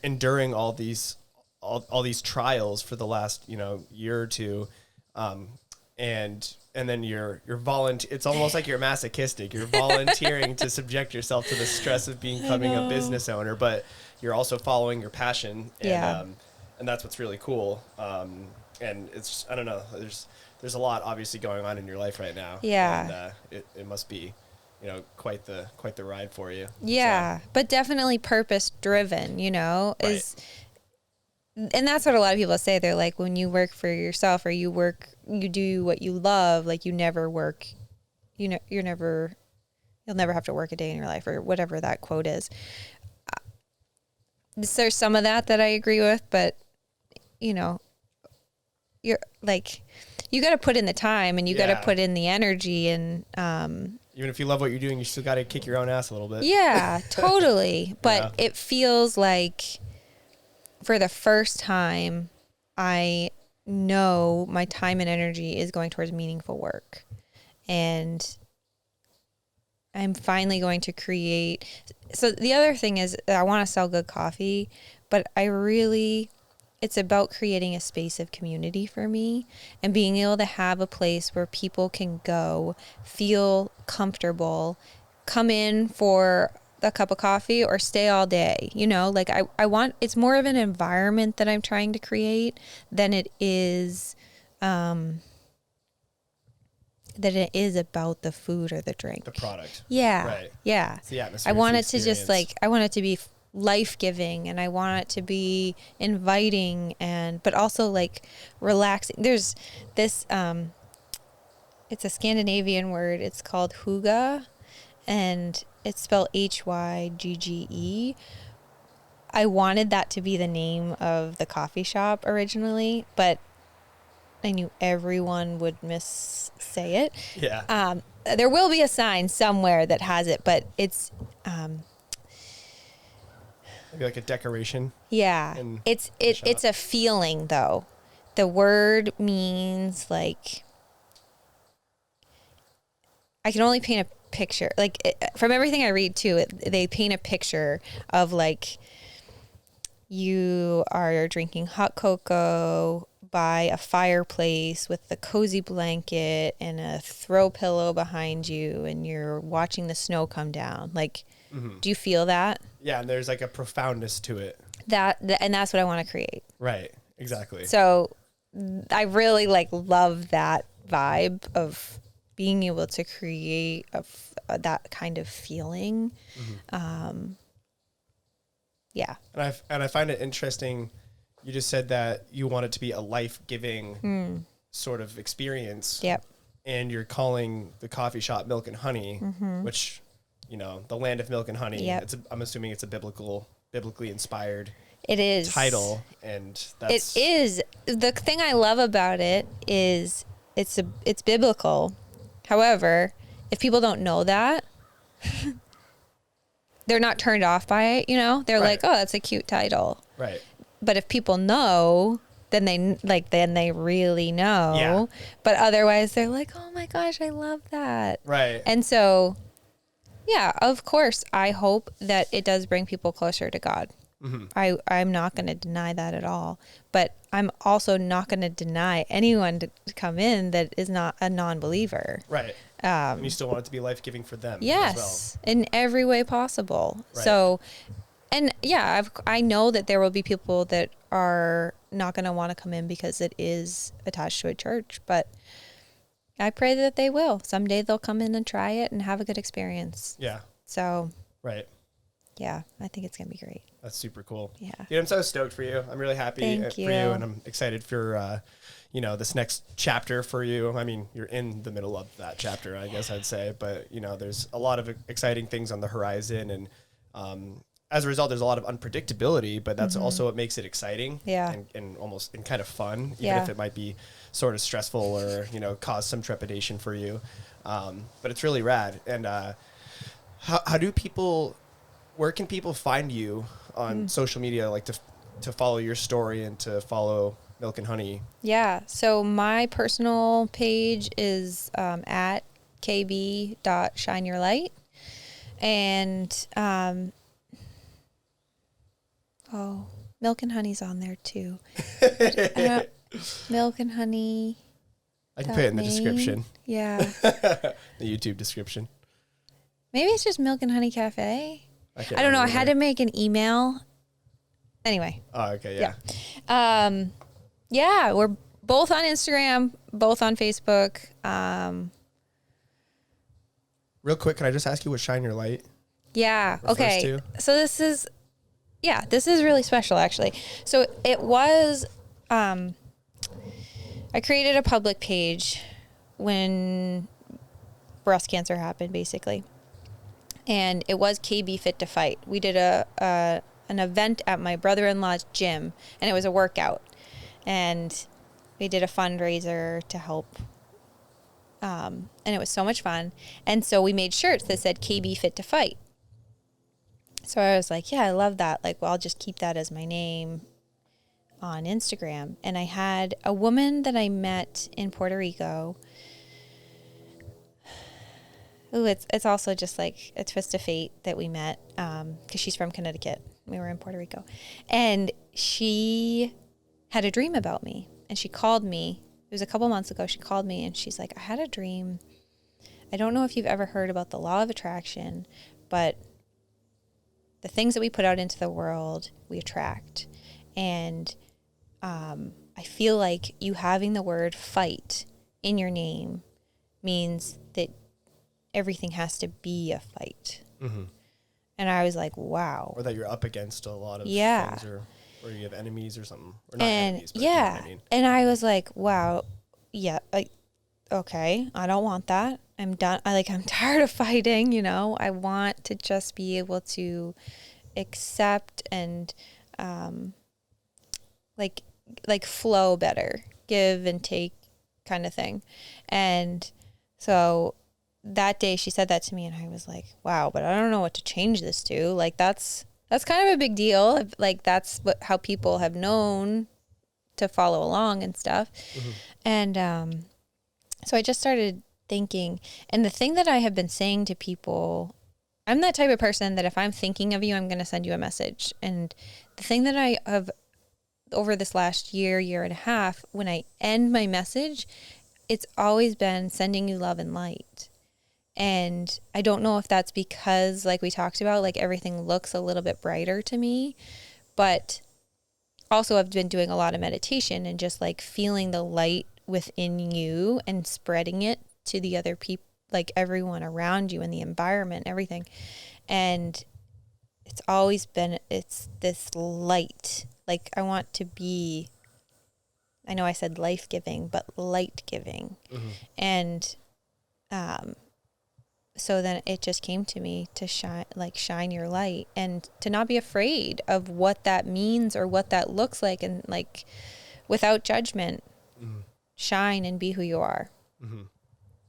enduring all these trials for the last, year or two. And then you're it's almost like you're masochistic. You're volunteering to subject yourself to the stress of becoming a business owner, but you're also following your passion. And, and that's what's really cool. And it's, I don't know, there's a lot obviously going on in your life right now. Yeah. And it must be, quite the ride for you. Yeah. So. But definitely purpose driven, Right. And that's what a lot of people say. They're like, when you work for yourself, or you do what you love, like you never work, you'll never have to work a day in your life, or whatever that quote is. There's some of that I agree with, but you're like, you got to put in the time, and you got to put in the energy, and even if you love what you're doing, you still got to kick your own ass a little bit. Yeah, totally. But it feels like, for the first time, I know my time and energy is going towards meaningful work. And I'm finally going to create. So the other thing is, I want to sell good coffee, but it's about creating a space of community for me, and being able to have a place where people can go, feel comfortable, come in for a cup of coffee, or stay all day. Like I want, it's more of an environment that I'm trying to create than it is about the food or the drink, the product. Yeah. Right. Yeah. It's the atmosphere. I want it to just I want it to be life-giving, and I want it to be inviting, but also like relaxing. There's this it's a Scandinavian word. It's called hygge, and it's spelled Hygge, I wanted that to be the name of the coffee shop originally, but I knew everyone would say it. Yeah. There will be a sign somewhere that has it, but it's Maybe like a decoration. yeah. It's a feeling though. The word means like, I can only paint a picture. Like from everything I read too, they paint a picture of like you are drinking hot cocoa by a fireplace with the cozy blanket and a throw pillow behind you, and you're watching the snow come down. Like, do you feel that? Yeah, and there's like a profoundness to it. And that's what I want to create. Right. Exactly. So I really like love that vibe of being able to create that kind of feeling. Yeah. And I find it interesting. You just said that you want it to be a life-giving sort of experience. Yep. And you're calling the coffee shop Milk and Honey, which, you know, the land of milk and honey. Yep. I'm assuming it's a biblically inspired It is title, and that's it is. The thing I love about it is it's biblical. However, if people don't know that, they're not turned off by it, you know? They're like, "Oh, that's a cute title." right. But if people know, then they really know. Yeah. But otherwise they're like, "Oh my gosh, I love that." Right. And so, yeah, of course, I hope that it does bring people closer to God. I'm not going to deny that at all. But I'm also not going to deny anyone to come in that is not a non-believer. Right. And you still want it to be life-giving for them Yes, as in every way possible. Right. So, and yeah, I know that there will be people that are not going to want to come in because it is attached to a church, but I pray that they will. Someday they'll come in and try it and have a good experience. Yeah. So, Right. yeah, I think it's going to be great. That's super cool. Yeah. Dude, I'm so stoked for you. I'm really happy Thank for you. you, and I'm excited for, you know, this next chapter for you. I mean, you're in the middle of that chapter, I guess I'd say, but, you know, there's a lot of exciting things on the horizon, and as a result, there's a lot of unpredictability, but that's also what makes it exciting. Yeah. And almost and kind of fun, even Yeah. if it might be sort of stressful or, you know, cause some trepidation for you. But it's really rad. And how do people, where can people find you on social media, like to follow your story and to follow Milk and Honey? Yeah. So my personal page is at kb.shineyourlight. And Milk and Honey's on there too. Milk and Honey. I can put it in the description, Yeah. the YouTube description. Maybe it's just Milk and Honey Cafe. I I don't know. I had to make an email. Anyway. Oh, okay. Yeah. Yeah, we're both on Instagram, both on Facebook. Real quick, can I just ask you what Shine Your Light? Yeah. refers Okay. to? So this is really special actually. So it was, I created a public page when breast cancer happened basically. And it was KB Fit to Fight. We did an event at my brother-in-law's gym, and it was a workout. And we did a fundraiser to help. And it was so much fun. And so we made shirts that said KB Fit to Fight. So I was like, yeah, I love that. Like, well, I'll just keep that as my name on Instagram. And I had a woman that I met in Puerto Rico. Ooh, it's also just like a twist of fate that we met because she's from Connecticut. We were in Puerto Rico. And she had a dream about me. And she called me. It was a couple months ago. She called me and she's like, I had a dream. I don't know if you've ever heard about the law of attraction, but the things that we put out into the world, we attract. And I feel like you having the word fight in your name means that everything has to be a fight. Mm-hmm. And I was like, wow. Or that you're up against a lot of Yeah. things, or you have enemies or something. Or not And enemies, but you know yeah. what I mean. And I was like, wow. Yeah. Like, okay. I don't want that. I'm done. I'm tired of fighting, you know. I want to just be able to accept and like flow better, give and take kind of thing. And so that day she said that to me and I was like, wow, but I don't know what to change this to. Like that's kind of a big deal. Like that's how people have known to follow along and stuff. Mm-hmm. And so I just started thinking, and the thing that I have been saying to people, I'm that type of person that if I'm thinking of you, I'm going to send you a message. And the thing that I have over this last year and a half, when I end my message, it's always been sending you love and light. And I don't know if that's because, like we talked about, like everything looks a little bit brighter to me, but also I've been doing a lot of meditation and just like feeling the light within you and spreading it to the other people, like everyone around you and the environment, everything. And it's always been, it's this light. Like I want to be, I know I said life-giving, but light-giving. Mm-hmm. And so then it just came to me to shine your light and to not be afraid of what that means or what that looks like, and like without judgment, mm-hmm. shine and be who you are. Mm-hmm.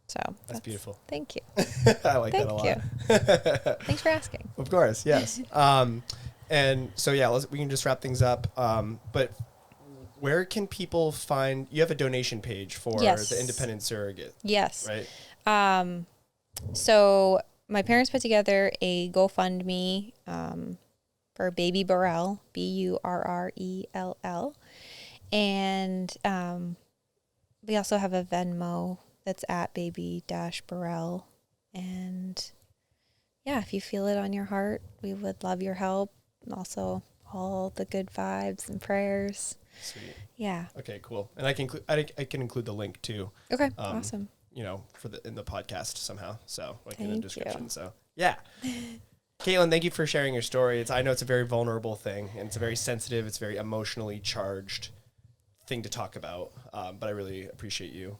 So that's beautiful. Thank you. I like that a lot. Thanks for asking. Of course. Yes. And so, yeah, we can just wrap things up. But where can people find, you have a donation page for the independent surrogate. Yes. Right. So my parents put together a GoFundMe, for Baby Burrell, Burrell. And, we also have a Venmo that's at baby-Burrell. And yeah, if you feel it on your heart, we would love your help. And also all the good vibes and prayers. Sweet. Yeah. Okay, cool. And I can include the link too. Okay. Awesome. In the podcast somehow. So like in the description. You. So yeah. Katelyn, thank you for sharing your story. I know it's a very vulnerable thing and it's a very sensitive, it's very emotionally charged thing to talk about. But I really appreciate you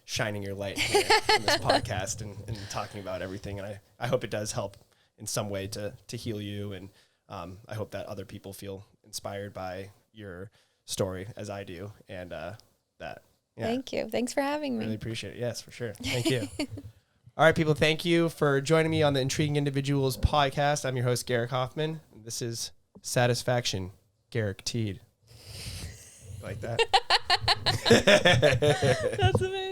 shining your light here in this podcast and talking about everything. And I hope it does help in some way to heal you. And I hope that other people feel inspired by your story as I do. And that. Yeah. Thank you. Thanks for having me. Really appreciate it. Yes, for sure. Thank you. All right, people. Thank you for joining me on the Intriguing Individuals podcast. I'm your host, Garrick Hoffman. This is Satisfaction, Garrick Teed. Like that? That's amazing.